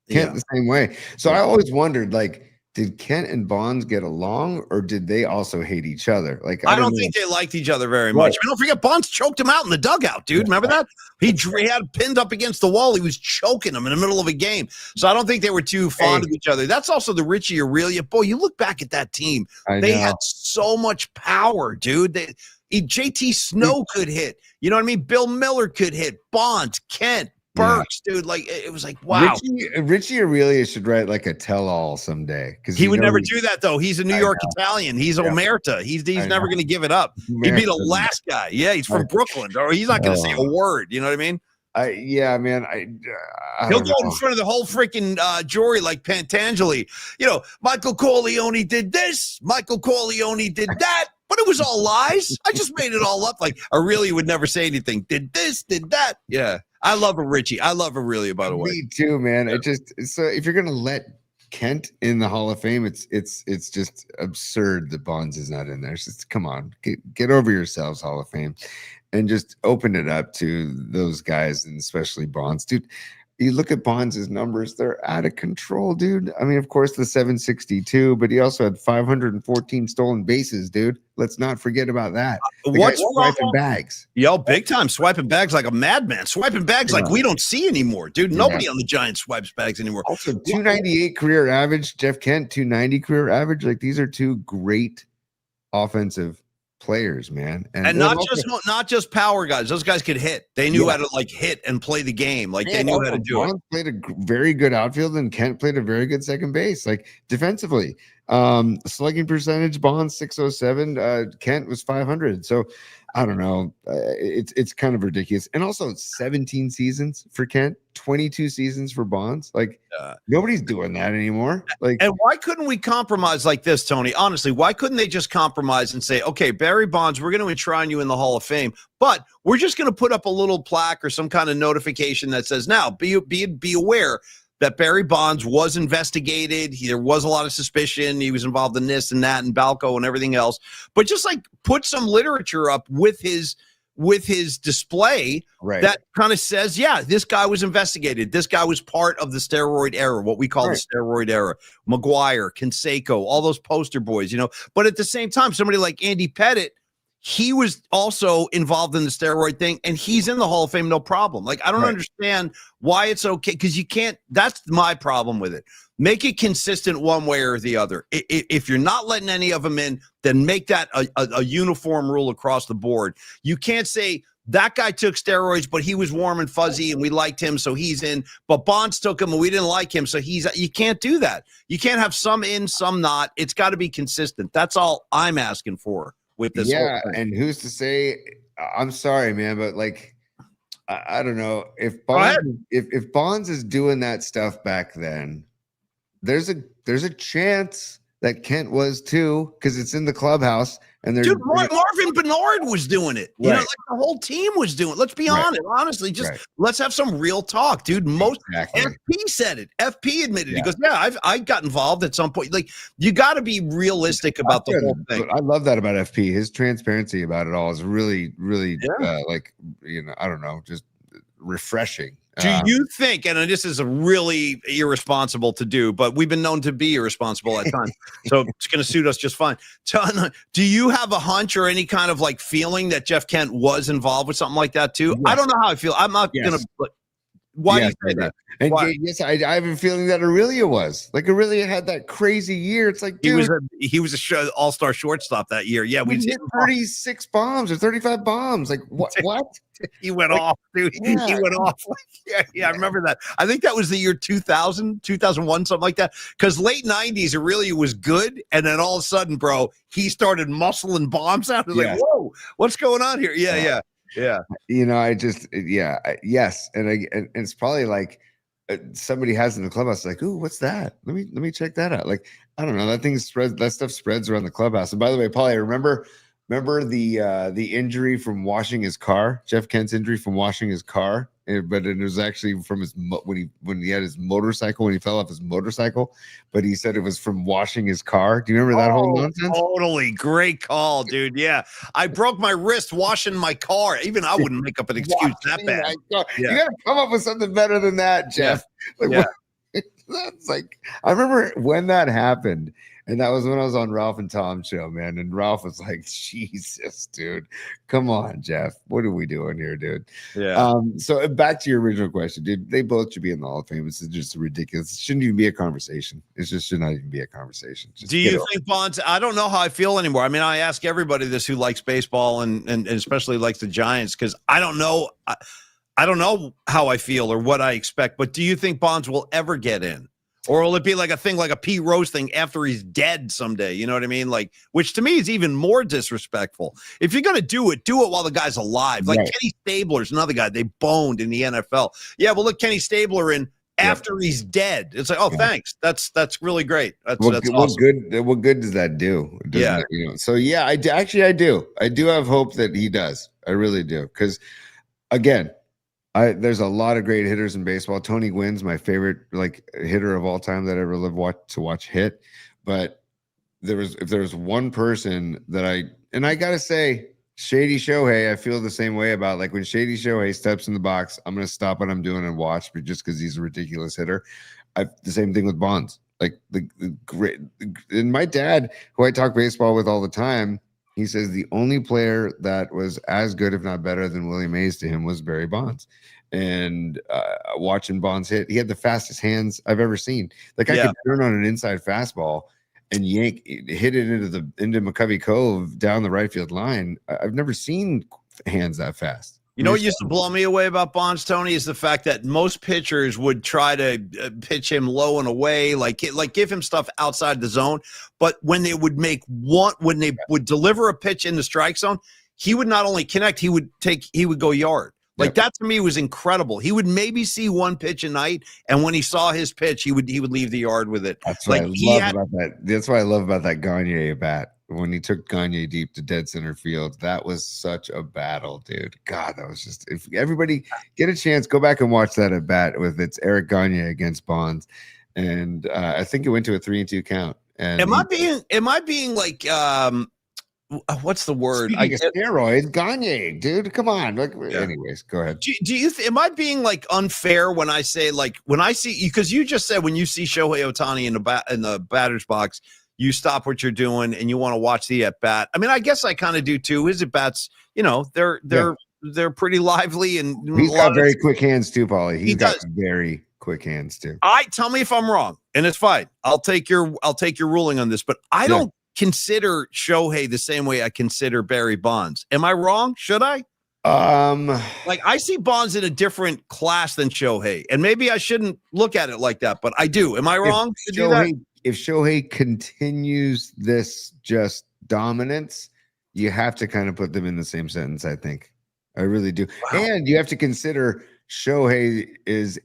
Kent the same way. So I always wondered, like, did Kent and Bonds get along, or did they also hate each other? Like, I don't think they liked each other very much. I mean, don't forget, Bonds choked him out in the dugout, dude. Remember that? He had him pinned up against the wall. He was choking him in the middle of a game. So I don't think they were too fond of each other. That's also the Richie Aurelia. Boy, you look back at that team. They had so much power, dude. JT Snow could hit. You know what I mean? Bill Miller could hit. Bonds, Kent, Burks, dude, like it was like, wow. Richie Aurelia should write like a tell-all someday, because he would never do that though. He's a New York Italian. He's Omerta. He's never going to give it up. He'd be the last guy. Yeah, he's from Brooklyn, or he's not going to say a word. You know what I mean? Man. He'll go in front of the whole freaking jury like Pantangeli. Michael Corleone did this. Michael Corleone did that. But it was all lies. I just made it all up. Like Aurelia would never say anything. Did this, did that. Yeah. I love a Richie. I love Aurelia, by the way. Me too, man. So if you're gonna let Kent in the Hall of Fame, it's just absurd that Bonds is not in there. It's just, come on, get over yourselves, Hall of Fame, and just open it up to those guys, and especially Bonds, dude. You look at Bonds' numbers, they're out of control, dude. I mean, of course, the 762, but he also had 514 stolen bases, dude. Let's not forget about that. What's swiping bags? Yo, big time swiping bags like a madman. Swiping bags like we don't see anymore, dude. Nobody on the Giants swipes bags anymore. Also, 298 career average. Jeff Kent, 290 career average. Like, these are two great offensive players, man. And not just power guys. Those guys could hit. They knew how to like hit and play the game. Like they knew how to do it. Played a very good outfield, and Kent played a very good second base. Like defensively, slugging percentage, Bonds 607, Kent was 500. So I don't know. It's kind of ridiculous. And also 17 seasons for Kent, 22 seasons for Bonds. Like nobody's doing that anymore. Like, and why couldn't we compromise like this, Tony? Honestly, why couldn't they just compromise and say, okay, Barry Bonds, we're going to enshrine you in the Hall of Fame, but we're just going to put up a little plaque or some kind of notification that says, now be aware that Barry Bonds was investigated. There was a lot of suspicion. He was involved in this and that and Balco and everything else. But just like put some literature up with his display that kind of says, yeah, this guy was investigated. This guy was part of the steroid era, what we call the steroid era. McGuire, Canseco, all those poster boys, you know. But at the same time, somebody like Andy Pettitte, he was also involved in the steroid thing, and he's in the Hall of Fame, no problem. Like, I don't understand why it's okay, because you can't – that's my problem with it. Make it consistent one way or the other. If you're not letting any of them in, then make that a uniform rule across the board. You can't say that guy took steroids, but he was warm and fuzzy, and we liked him, so he's in. But Bonds took him, and we didn't like him, so he's – you can't do that. You can't have some in, some not. It's got to be consistent. That's all I'm asking for. With this, and who's to say? I'm sorry, man, but like, I don't know if Bonds is doing that stuff back then. There's a chance that Kent was too, because it's in the clubhouse. And they're Marvin Bernard was doing it. You know, like the whole team was doing it. Let's be honest. Honestly, just let's have some real talk, dude. FP said it. FP admitted it. He goes, yeah, I got involved at some point. Like, you got to be realistic about the whole thing. I love that about FP. His transparency about it all is really, really like, you know, I don't know, just refreshing. Do you think, and this is a really irresponsible to do, but we've been known to be irresponsible at times, so it's going to suit us just fine. Do you have a hunch or any kind of like feeling that Jeff Kent was involved with something like that too? Yes. I don't know how I feel. I'm not going to. Why do you say that? And yes, I have a feeling that Aurelia was. Like, Aurelia had that crazy year. It's like, dude, he was a all-star shortstop that year. Yeah, we hit 36 bombs or 35 bombs. Like, what? He went off, dude. Yeah. He went off. Yeah, I remember that. I think that was the year 2000, 2001, something like that. Because late 90s, Aurelia was good. And then all of a sudden, bro, he started muscling bombs out. It was like, whoa, what's going on here? Yeah. You know, yes. And it's probably like somebody has in the clubhouse, like, ooh, what's that? Let me check that out. Like, I don't know. That stuff spreads around the clubhouse. And by the way, Paulie, remember the injury from washing his car, Jeff Kent's injury from washing his car, but it was actually from his when he had his motorcycle, when he fell off his motorcycle, but he said it was from washing his car. Do you remember that whole nonsense? Totally. Great call, dude. Yeah. I broke my wrist washing my car. Even I wouldn't make up an excuse that bad. You got to come up with something better than that, Jeff. That's like, I remember when that happened. And that was when I was on Ralph and Tom's show, man. And Ralph was like, Jesus, dude. Come on, Jeff. What are we doing here, dude? Yeah. So back to your original question, dude. They both should be in the Hall of Fame. It's just ridiculous. It shouldn't even be a conversation. It just should not even be a conversation. Do you think Bonds? I don't know how I feel anymore. I mean, I ask everybody this who likes baseball and especially likes the Giants, because I don't know. I don't know how I feel or what I expect. But do you think Bonds will ever get in? Or will it be like a thing, like a Pete Rose thing after he's dead someday? You know what I mean? Like, which to me is even more disrespectful. If you're going to do it while the guy's alive. Like Kenny Stabler's another guy they boned in the NFL. Yeah, well, look Kenny Stabler in after he's dead. It's like, oh, thanks. That's really great. That's awesome. What good does that do? You know? So yeah, I do. I do have hope that he does. I really do. Because again, there's a lot of great hitters in baseball. Tony Gwynn's my favorite hitter of all time that I ever lived to watch hit. But if there was one person that I gotta say, Shady Shohei, I feel the same way about. Like, when Shady Shohei steps in the box, I'm gonna stop what I'm doing and watch, but just because he's a ridiculous hitter. The same thing with Bonds. Like the great, and my dad, who I talk baseball with all the time, he says the only player that was as good, if not better, than Willie Mays to him was Barry Bonds. And watching Bonds hit, he had the fastest hands I've ever seen. Like, I could turn on an inside fastball and hit it into McCovey Cove down the right field line. I've never seen hands that fast. You know what used to blow me away about Bonds, Tony, is the fact that most pitchers would try to pitch him low and away, like give him stuff outside the zone. But when they would deliver a pitch in the strike zone, he would not only connect, he would go yard. Like that to me was incredible. He would maybe see one pitch a night, and when he saw his pitch, he would leave the yard with it. That's what I love about that. That's what I love about that Gagne at bat. When he took Gagne deep to dead center field, that was such a battle, dude. God, that was just, if everybody get a chance, go back and watch that at bat with it's Eric Gagne against Bonds. And I think it went to a 3-2 count. And am I being like what's the word? I guess steroids, Gagne, dude. Come on. Like, anyways, go ahead. Do you am I being like unfair when I say, like, when I see, because you just said when you see Shohei Ohtani in the batter's box, you stop what you're doing and you want to watch the at bat. I mean, I guess I kind of do too. His at bats, they're pretty lively, and he's got very quick hands too, Paulie. He's got very quick hands too. Tell me if I'm wrong, and it's fine. I'll take your ruling on this, but I don't consider Shohei the same way I consider Barry Bonds. Am I wrong? Should I? Like I see Bonds in a different class than Shohei, and maybe I shouldn't look at it like that, but I do. Am I wrong to do that? If Shohei continues this just dominance, you have to kind of put them in the same sentence, I think. I really do. Wow. And you have to consider Shohei is,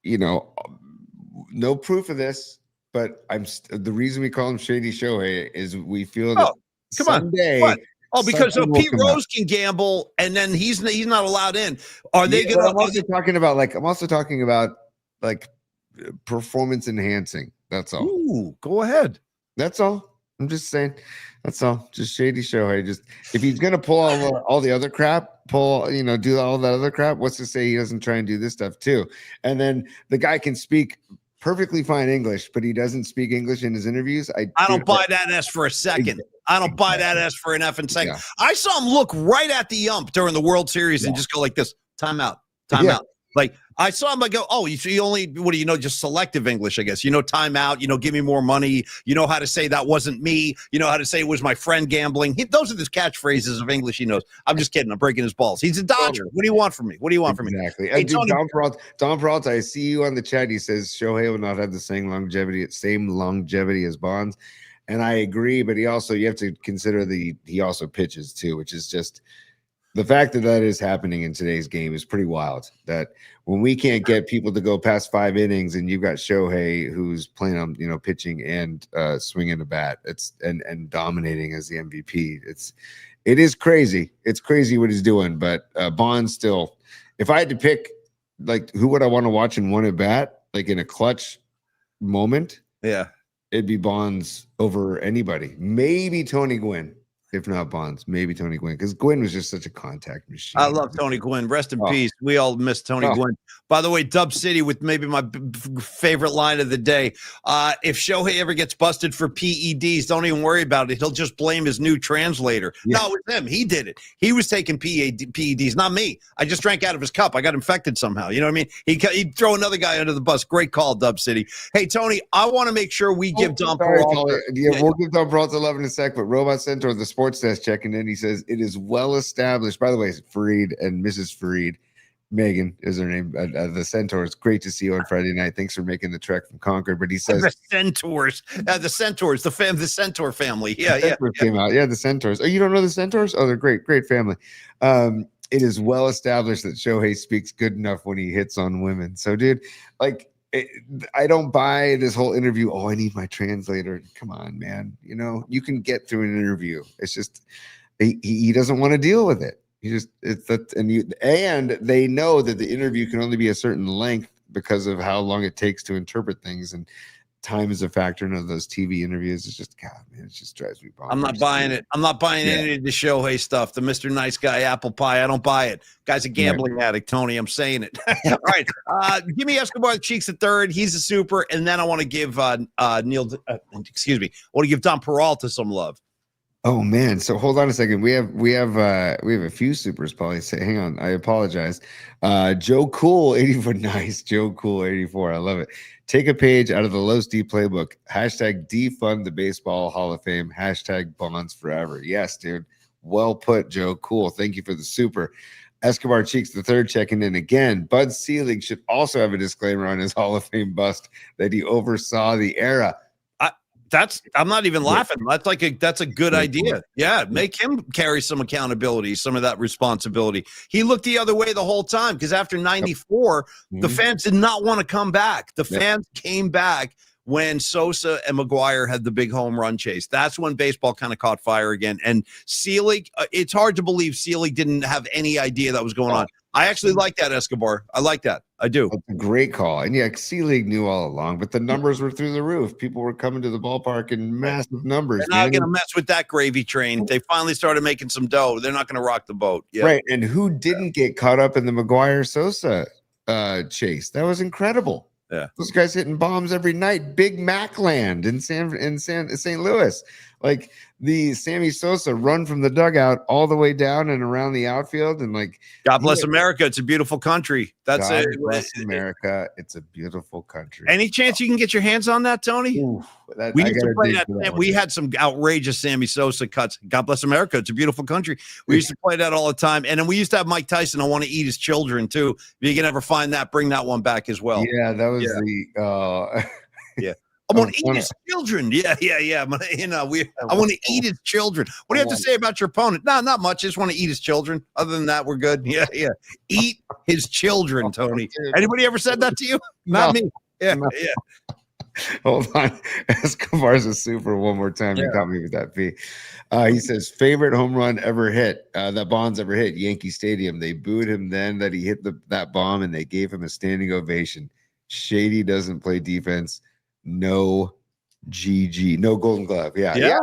no proof of this, but the reason we call him Shady Shohei is we feel that someday. Because Pete Rose can gamble, and then he's not allowed in. Are they going to? I'm also talking about performance enhancing. That's all. Ooh, go ahead. That's all. I'm just saying. That's all. Just Shady Shohei. Just if he's gonna pull all the other crap, do all that other crap. What's to say he doesn't try and do this stuff too? And then the guy can speak perfectly fine English, but he doesn't speak English in his interviews. I don't buy that S for a second. I don't buy that S for an effing second. Yeah. I saw him look right at the ump during the World Series and just go like this: timeout, timeout. Like I saw him, I go, oh, you only, what do you know? Just selective English, I guess. Timeout, give me more money. You know how to say that wasn't me. You know how to say it was my friend gambling. Those are the catchphrases of English he knows. I'm just kidding. I'm breaking his balls. He's a Dodger. What do you want from me? What do you want from me? Exactly. Hey, dude, Don Peralta, I see you on the chat. He says Shohei will not have the same longevity as Bonds. And I agree, but you have to consider he also pitches too, which is just the fact that is happening in today's game is pretty wild. That when we can't get people to go past 5 innings, and you've got Shohei who's playing on pitching and swinging a bat, and dominating as the MVP. It is crazy. It's crazy what he's doing. But Bonds still, if I had to pick, who would I want to watch in one at bat, in a clutch moment? Yeah, it'd be Bonds over anybody. Maybe Tony Gwynn. If not Bonds, maybe Tony Gwynn, because Gwynn was just such a contact machine. I love Tony Gwynn. Rest in peace. We all miss Tony Gwynn. By the way, Dub City with maybe my favorite line of the day. If Shohei ever gets busted for PEDs, don't even worry about it. He'll just blame his new translator. Yeah. No, it was him. He did it. He was taking PEDs, not me. I just drank out of his cup. I got infected somehow. You know what I mean? He'd throw another guy under the bus. Great call, Dub City. Hey, Tony, I want to make sure we give Don Peralta. We'll give Don Peralta love in a sec, but Robot Centaur, the sports desk, checking in. He says it is well established. By the way, Fareed and Mrs. Fareed, Megan is her name. The Centaurs. Great to see you on Friday night. Thanks for making the trek from Concord. But he says the Centaurs, the Centaur family. Came out. Yeah, the Centaurs. Oh, you don't know the Centaurs? Oh, they're great family. It is well established that Shohei speaks good enough when he hits on women. So, dude, I don't buy this whole interview. Oh, I need my translator. Come on, man. You can get through an interview. It's just he doesn't want to deal with it. And they know that the interview can only be a certain length because of how long it takes to interpret things, and time is a factor in those TV interviews. It's just, God, man, it just drives me bonkers. I'm not buying it. I'm not buying any of the Shohei stuff. The Mr. Nice Guy apple pie. I don't buy it. Guy's a gambling addict, Tony. I'm saying it. All right. Give me Escobar the Cheeks at third. He's a super. And then I want to give I want to give Don Peralta some love. Oh man! So hold on a second. We have a few supers. Probably say, hang on. I apologize. Joe Cool 84, nice. Joe Cool 84. I love it. Take a page out of the Low Steep playbook. Hashtag defund the Baseball Hall of Fame. Hashtag Bonds forever. Yes, dude. Well put, Joe Cool. Thank you for the super. Escobar Cheeks the third checking in again. Bud Selig should also have a disclaimer on his Hall of Fame bust that he oversaw the era. I'm not even laughing. That's a good idea. Yeah, make him carry some accountability, some of that responsibility. He looked the other way the whole time because after 94, the fans did not want to come back. The fans came back when Sosa and McGuire had the big home run chase. That's when baseball kind of caught fire again. And Selig, it's hard to believe Selig didn't have any idea that was going on. I actually like that, Escobar. I like that. I do. That's a great call. And yeah, Selig knew all along, but the numbers were through the roof. People were coming to the ballpark in massive numbers. They're not going to mess with that gravy train. They finally started making some dough. They're not going to rock the boat. Yeah. Right. And who didn't get caught up in the McGuire Sosa chase? That was incredible. Yeah, those guys hitting bombs every night. Big Mac land in St. Louis. Like the Sammy Sosa run from the dugout all the way down and around the outfield, and like God bless America. It's a beautiful country. That's God it. Bless America. It's a beautiful country. Any chance you can get your hands on that, Tony? Ooh, we used to play that. We had some outrageous Sammy Sosa cuts. God bless America. It's a beautiful country. We used to play that all the time, and then we used to have Mike Tyson. I want to eat his children too. If you can ever find that, bring that one back as well. Yeah, that was the. Yeah. I want to eat his children. Yeah. I want to eat his children. What do you have to say about your opponent? No, not much. Just want to eat his children. Other than that, we're good. Yeah. Eat his children, Tony. Anybody ever said that to you? Not me. Yeah. Hold on. Escobar's a super one more time. You caught me with that P. He says, favorite home run ever hit, that Bonds ever hit, Yankee Stadium. They booed him then that he hit that bomb, and they gave him a standing ovation. Shady doesn't play defense. No GG, no Golden Glove. Yeah.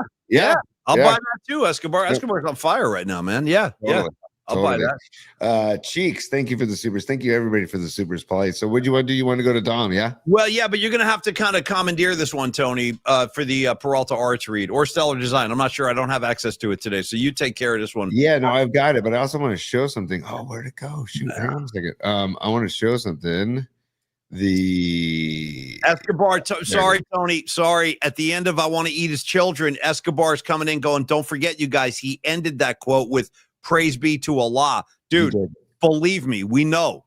I'll buy that too, Escobar. Escobar's on fire right now, man. Yeah, totally. I'll buy that. Cheeks, thank you for the supers. Thank you everybody for the supers, Paulie. So what do you want to do? You want to go to Dom? Yeah. Well, yeah, but you're gonna have to kind of commandeer this one, Tony, for the Peralta Arts read or Stellar Design. I'm not sure. I don't have access to it today, so you take care of this one. Yeah, no, I've got it, but I also want to show something. Oh, where'd it go? Shoot, hang on a second. I want to show something. The Escobar, sorry, Tony. Sorry. At the end of I want to eat his children, Escobar's coming in going, don't forget, you guys. He ended that quote with praise be to Allah. Dude, believe me, we know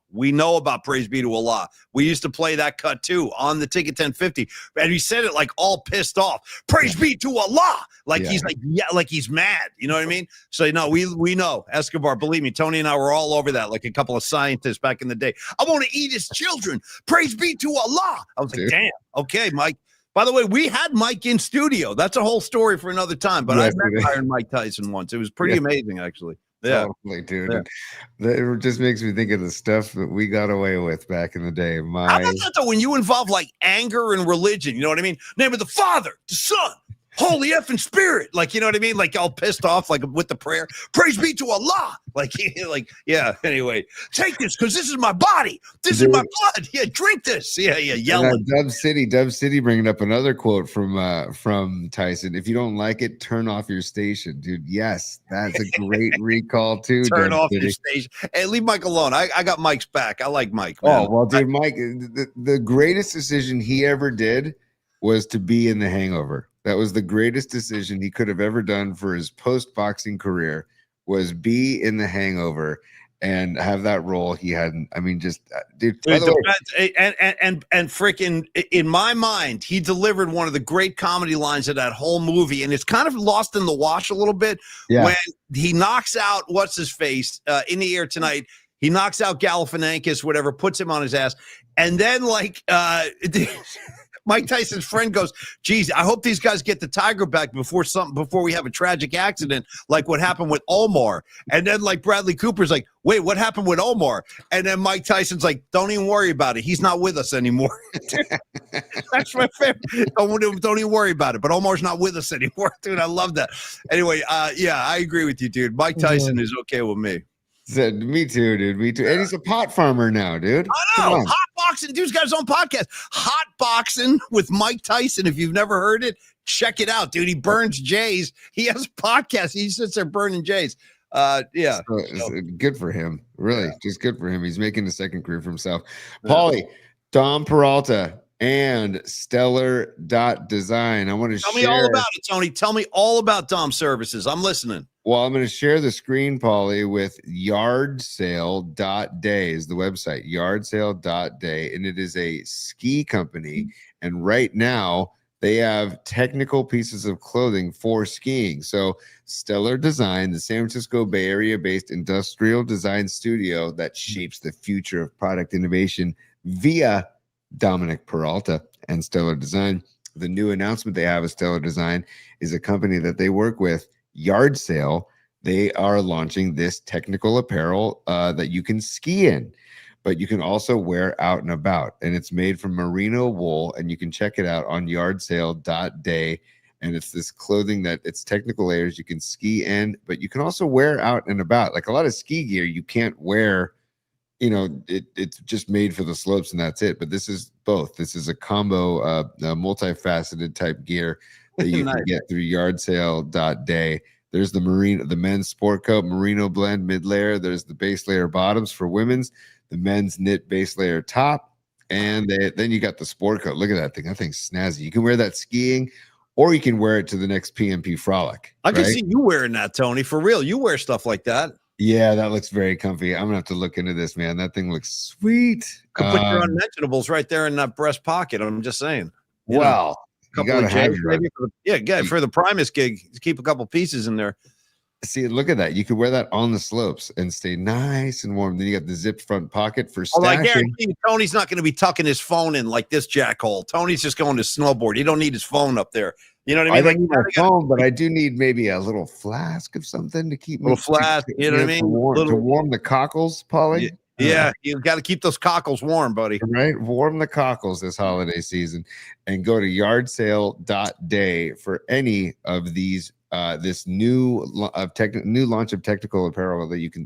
about praise be to Allah. We used to play that cut too on the Ticket 1050. And he said it like all pissed off. Praise be to Allah. Like he's like, like he's mad. You know what I mean? So no, we know. Escobar, believe me, Tony and I were all over that like a couple of scientists back in the day. I want to eat his children. Praise be to Allah. I was like, damn. Okay, Mike. By the way, we had Mike in studio. That's a whole story for another time. But I met Iron Mike Tyson once. It was pretty amazing, actually. Yeah, totally, dude. Yeah. It just makes me think of the stuff that we got away with back in the day. How about that though? When you involve like anger and religion, you know what I mean? Name of the Father, the Son, Holy effing Spirit, like you know what I mean? Like all pissed off, like with the prayer. Praise be to Allah. Like yeah. Anyway, take this because this is my body. This is my blood. Yeah, drink this. Yeah. Yelling. Dub City, bringing up another quote from Tyson. If you don't like it, turn off your station, dude. Yes, that's a great recall too. Turn off your station. Hey, leave Mike alone. I got Mike's back. I like Mike. Man. Oh well, dude, Mike. The greatest decision he ever did was to be in The Hangover. That was the greatest decision he could have ever done for his post-boxing career, was be in The Hangover and have that role he hadn't. I mean, just dude. By the way, and freaking in my mind, he delivered one of the great comedy lines of that whole movie, and it's kind of lost in the wash a little bit when he knocks out what's his face in the air tonight. He knocks out Galifianakis, whatever, puts him on his ass, and then like. Mike Tyson's friend goes, geez, I hope these guys get the tiger back before we have a tragic accident like what happened with Omar. And then like Bradley Cooper's like, wait, what happened with Omar? And then Mike Tyson's like, don't even worry about it. He's not with us anymore. That's my favorite. Don't even worry about it. But Omar's not with us anymore. Dude, I love that. Anyway, yeah, I agree with you, dude. Mike Tyson is okay with me. Said, me too, dude. Me too. And he's a pot farmer now, dude. I know. Hot boxing. Dude's got his own podcast. Hot boxing with Mike Tyson. If you've never heard it, check it out, dude. He burns Jays. He has a podcast. He sits there burning Jays. Yeah. So, good for him. Really. Just good for him. He's making a second career for himself. Paulie, Dom Peralta and Stellar.Design. I want to Tell me all about it, Tony. Tell me all about Dom Services. I'm listening. Well, I'm going to share the screen, Paulie, with yardsale.day is the website, yardsale.day, and it is a ski company. And right now, They have technical pieces of clothing for skiing. So Stellar Design, the San Francisco Bay Area-based industrial design studio that shapes the future of product innovation via Dominic Peralta and Stellar Design. The new announcement they have of Stellar Design is a company that they work with, Yard Sale. They are launching this technical apparel that you can ski in, but you can also wear out and about. And it's made from merino wool, and you can check it out on yardsale.day. And it's this clothing that it's technical layers you can ski in, but you can also wear out and about. Like a lot of ski gear, you can't wear, it's just made for the slopes and that's it. But this is both. This is a combo, a multifaceted type gear that you can get through yardsale.day. There's the men's sport coat, merino blend mid layer. There's the base layer bottoms for women's, the men's knit base layer top. And then you got the sport coat. Look at that thing. That thing's snazzy. You can wear that skiing, or you can wear it to the next PMP Frolic. I can see you wearing that, Tony. For real. You wear stuff like that. Yeah, that looks very comfy. I'm gonna have to look into this, man. That thing looks sweet. Could put your unmentionables right there in that breast pocket. I'm just saying. Well, you gotta have for the Primus gig, keep a couple pieces in there. See, look at that. You could wear that on the slopes and stay nice and warm. Then you got the zipped front pocket for stashing. I guarantee you, Tony's not going to be tucking his phone in like this jackhole. Tony's just going to snowboard. You don't need his phone up there. You know what I mean? I don't need my phone, but I do need maybe a little flask of something to keep me. Flask, you know what I mean? To warm the cockles, Paulie. Yeah, you've got to keep those cockles warm, buddy. Right? Warm the cockles this holiday season, and go to yardsale.day for any of these this new launch of technical apparel that you can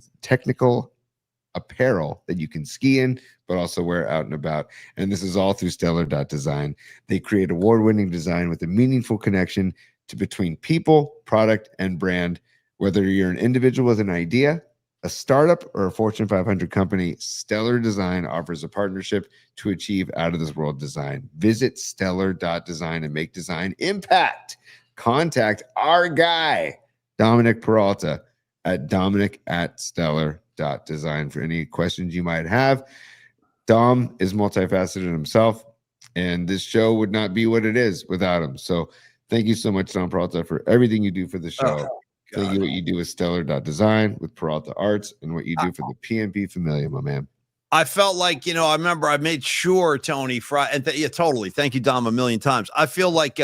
ski in, but also wear out and about. And this is all through Stellar.design. They create award-winning design with a meaningful connection between people, product, and brand. Whether you're an individual with an idea, a startup, or a Fortune 500 company, Stellar Design offers a partnership to achieve out-of-this-world design. Visit Stellar.design and make design impact. Contact our guy, Dominic Peralta, at dominic@stellar.design for any questions you might have. Dom is multifaceted himself, and this show would not be what it is without him. So thank you so much, Dom Peralta, for everything you do for the show. Thank you what you do with Stellar.design, with Peralta Arts, and what you do for the PMP Familia, my man. I felt like, I remember I made sure, Tony, totally. Thank you, Dom, a million times. I feel like,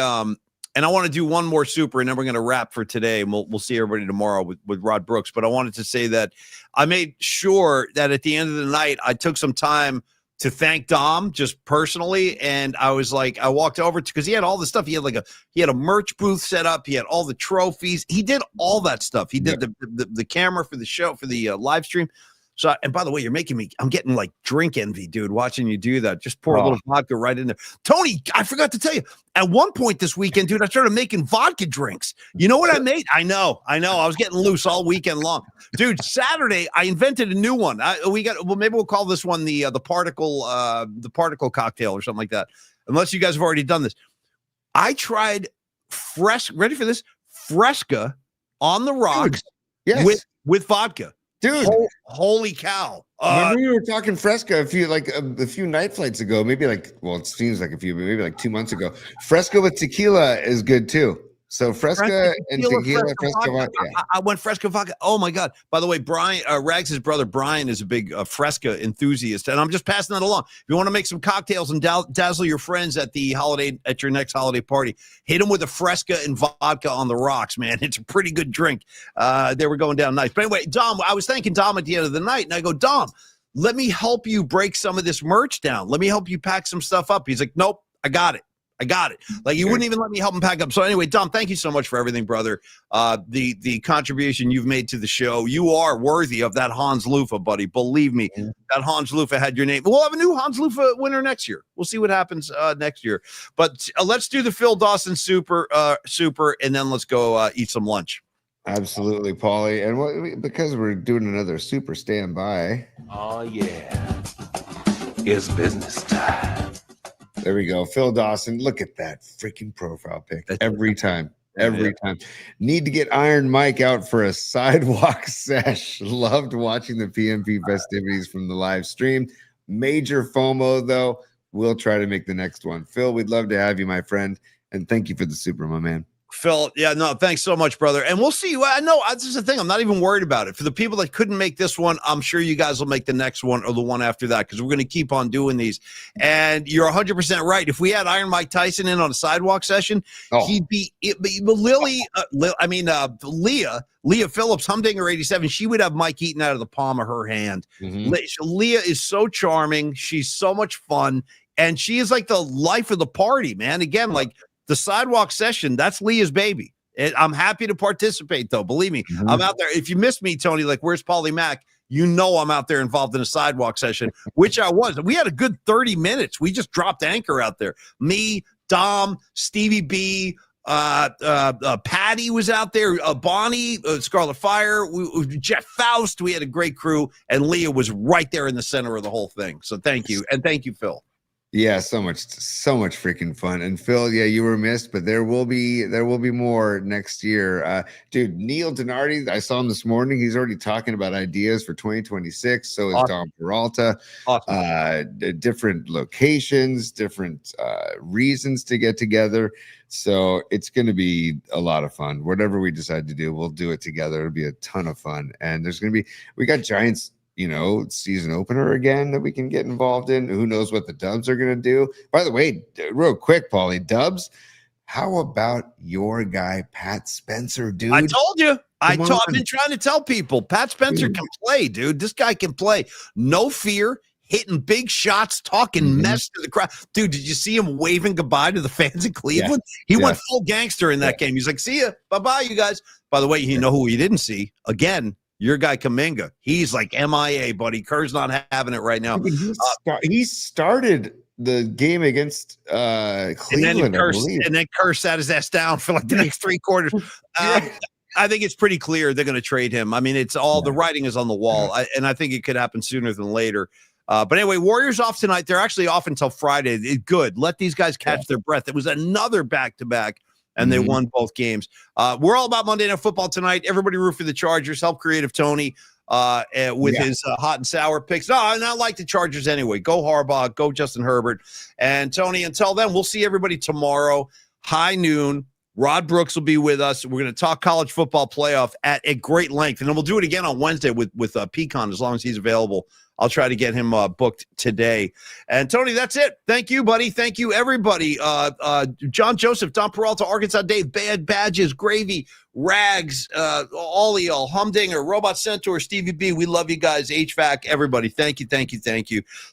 and I want to do one more super, and then we're going to wrap for today, and we'll see everybody tomorrow with Rod Brooks. But I wanted to say that I made sure that at the end of the night, I took some time to thank Dom just personally. And I was like, I walked over to, because he had all the stuff. He had a merch booth set up. He had all the trophies. He did all that stuff. He did the camera for the show, for the live stream. So, and by the way, I'm getting like drink envy, dude, watching you do that. Just pour a little vodka right in there. Tony, I forgot to tell you, at one point this weekend, dude, I started making vodka drinks. You know what I made? I know. I was getting loose all weekend long. Dude, Saturday, I invented a new one. Maybe we'll call this one the particle cocktail or something like that. Unless you guys have already done this. I tried ready for this? Fresca on the rocks with vodka. Dude, holy cow. Remember we were talking Fresca a few night flights ago, it seems like a few, but maybe like 2 months ago. Fresca with tequila is good too. So Fresca and tequila, Fresca vodka. I went Fresca vodka. Oh my God. By the way, Brian, Rags' brother, Brian, is a big Fresca enthusiast. And I'm just passing that along. If you want to make some cocktails and dazzle your friends at your next holiday party, hit them with a Fresca and vodka on the rocks, man. It's a pretty good drink. They were going down nice. But anyway, Dom, I was thanking Dom at the end of the night, and I go, Dom, let me help you break some of this merch down. Let me help you pack some stuff up. He's like, nope, I got it. Like, you wouldn't even let me help him pack up. So anyway, Dom, thank you so much for everything, brother. The contribution you've made to the show. You are worthy of that Hans Lufa, buddy. Believe me, that Hans Lufa had your name. We'll have a new Hans Lufa winner next year. We'll see what happens next year. But let's do the Phil Dawson super, and then let's go eat some lunch. Absolutely, Paulie. And because we're doing another super standby. Oh, yeah. It's business time. There we go. Phil Dawson. Look at that freaking profile pic. Every time. Need to get Iron Mike out for a sidewalk sesh. Loved watching the PMP festivities from the live stream. Major FOMO, though. We'll try to make the next one. Phil, we'd love to have you, my friend. And thank you for the super, my man. Phil, yeah, no, thanks so much, brother. And we'll see you. I know this is the thing. I'm not even worried about it. For the people that couldn't make this one, I'm sure you guys will make the next one or the one after that, because we're going to keep on doing these. And you're 100% right. If we had Iron Mike Tyson in on a sidewalk session, he'd be Leah Phillips, Humdinger 87, she would have Mike eaten out of the palm of her hand. Leah is so charming. She's so much fun. And she is like the life of the party, man. Again, like, the sidewalk session, that's Leah's baby. I'm happy to participate, though. Believe me, I'm out there. If you miss me, Tony, like, where's Paulie Mack? You know I'm out there involved in a sidewalk session, which I was. We had a good 30 minutes. We just dropped anchor out there. Me, Dom, Stevie B, Patty was out there, Bonnie, Scarlet Fire, Jeff Faust. We had a great crew, and Leah was right there in the center of the whole thing. So thank you. And thank you, Phil. Yeah, so much freaking fun. And Phil, yeah, you were missed, but there will be more next year. Dude, Neil Donardi, I saw him this morning. He's already talking about ideas for 2026. So is awesome. Don Peralta. Awesome. Different locations, different reasons to get together. So it's going to be a lot of fun. Whatever we decide to do, we'll do it together. It'll be a ton of fun. And we got Giants, season opener again that we can get involved in. Who knows what the Dubs are going to do? By the way, real quick, Paulie, Dubs, how about your guy, Pat Spencer, dude? I told you. I've been trying to tell people. Pat Spencer can play, dude. This guy can play. No fear, hitting big shots, talking mess to the crowd. Dude, did you see him waving goodbye to the fans in Cleveland? He went full gangster in that game. He's like, see ya. Bye-bye, you guys. By the way, you know who you didn't see? Again, your guy Kuminga. He's like MIA, buddy. Kerr's not having it right now. He started the game against Cleveland, and then Kerr sat his ass down for like the next 3 quarters. I think it's pretty clear they're going to trade him. I mean, it's all the writing is on the wall, and I think it could happen sooner than later. But anyway, Warriors off tonight. They're actually off until Friday. It's good. Let these guys catch their breath. It was another back-to-back. And they won both games. We're all about Monday Night Football tonight. Everybody root for the Chargers. Help Creative Tony with his hot and sour picks. No, I not like the Chargers anyway. Go Harbaugh. Go Justin Herbert. And Tony, until then, we'll see everybody tomorrow, high noon. Rod Brooks will be with us. We're going to talk college football playoff at great length. And then we'll do it again on Wednesday with Pecan as long as he's available. I'll try to get him booked today. And Tony, that's it. Thank you, buddy. Thank you, everybody. John Joseph, Don Peralta, Arkansas Dave, Bad Badges, Gravy, Rags, all of y'all, Humdinger, Robot Centaur, Stevie B. We love you guys. HVAC, everybody. Thank you.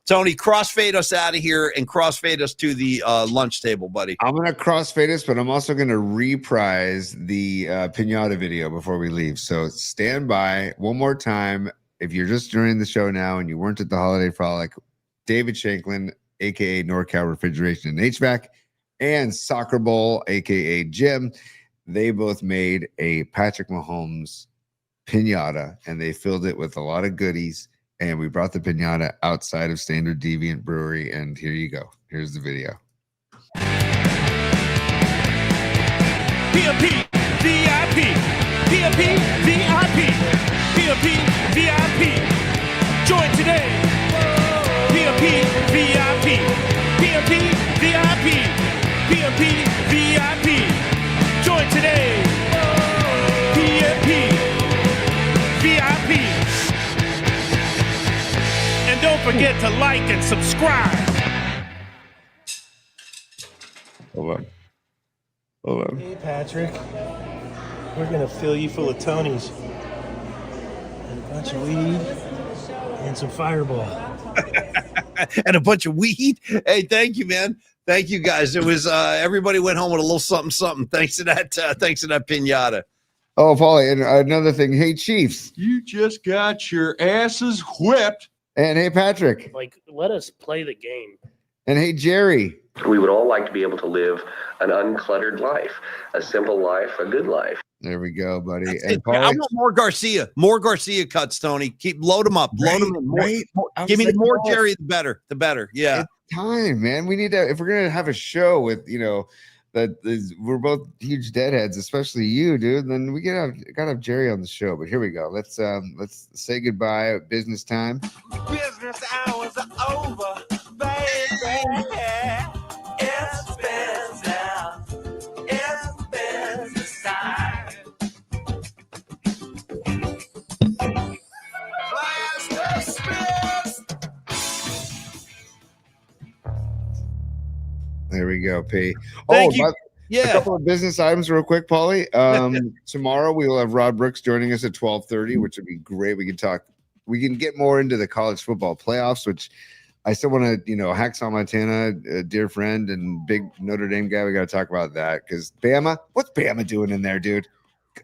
Tony, crossfade us out of here and crossfade us to the lunch table, buddy. I'm going to crossfade us, but I'm also going to reprise the Pinata video before we leave. So stand by one more time. If you're just joining the show now and you weren't at the Holiday Frolic, David Shanklin, a.k.a. NorCal Refrigeration and HVAC, and Soccer Bowl, a.k.a. Jim, they both made a Patrick Mahomes pinata, and they filled it with a lot of goodies, and we brought the pinata outside of Standard Deviant Brewery, and here you go. Here's the video. PMP, VIP, PMP, VIP. PMP VIP. Join today. PMP VIP. PMP VIP. PMP VIP. Join today. PMP VIP. And don't forget to like and subscribe. Hold on. Hey, Patrick. We're going to fill you full of Tonys. And a bunch of weed and some Fireball. And a bunch of weed. Hey, thank you, man. Thank you, guys. It was everybody went home with a little something. Thanks to that pinata. Oh, Paulie, and another thing. Hey, Chiefs. You just got your asses whipped. And hey, Patrick. Like, let us play the game. And hey, Jerry. We would all like to be able to live an uncluttered life, a simple life, a good life. There we go, buddy. And I want more Garcia. More Garcia cuts, Tony. Load them up. Load them in. Give me the more Jerry, the better. Yeah. It's time, man. We need to, if we're going to have a show with, that is, we're both huge deadheads, especially you, dude, then we gotta have Jerry on the show. But here we go. Let's say goodbye. Business time. Business hours are over, baby. It's business. There we go, P. Thank you. A Yeah. couple of business items real quick, Paulie. Tomorrow we will have Rod Brooks joining us at 12:30, which would be great. We can get more into the college football playoffs, which I still want to, Hacksaw Montana, a dear friend and big Notre Dame guy. We got to talk about that because Bama, what's Bama doing in there, dude?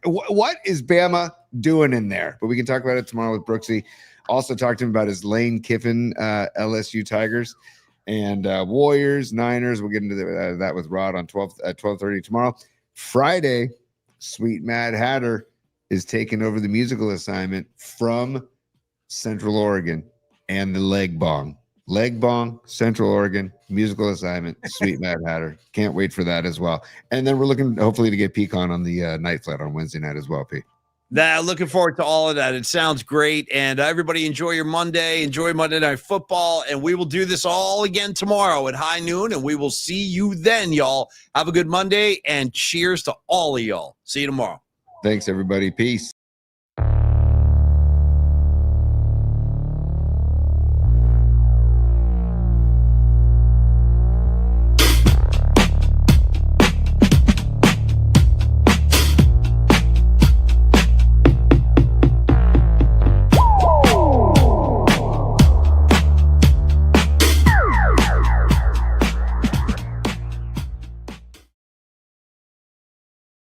What is Bama doing in there? But we can talk about it tomorrow with Brooksy. Also talk to him about his Lane Kiffin LSU Tigers and Warriors, Niners. We'll get into that with Rod at 12:30 tomorrow. Friday, Sweet Mad Hatter is taking over the musical assignment from Central Oregon and the Leg Bong. Leg Bong, Central Oregon, musical assignment, Sweet Mad Hatter. Can't wait for that as well. And then we're looking hopefully to get Pecan on the night flight on Wednesday night as well, Pete. Looking forward to all of that. It sounds great. And everybody enjoy your Monday. Enjoy Monday Night Football. And we will do this all again tomorrow at high noon. And we will see you then, y'all. Have a good Monday. And cheers to all of y'all. See you tomorrow. Thanks, everybody. Peace.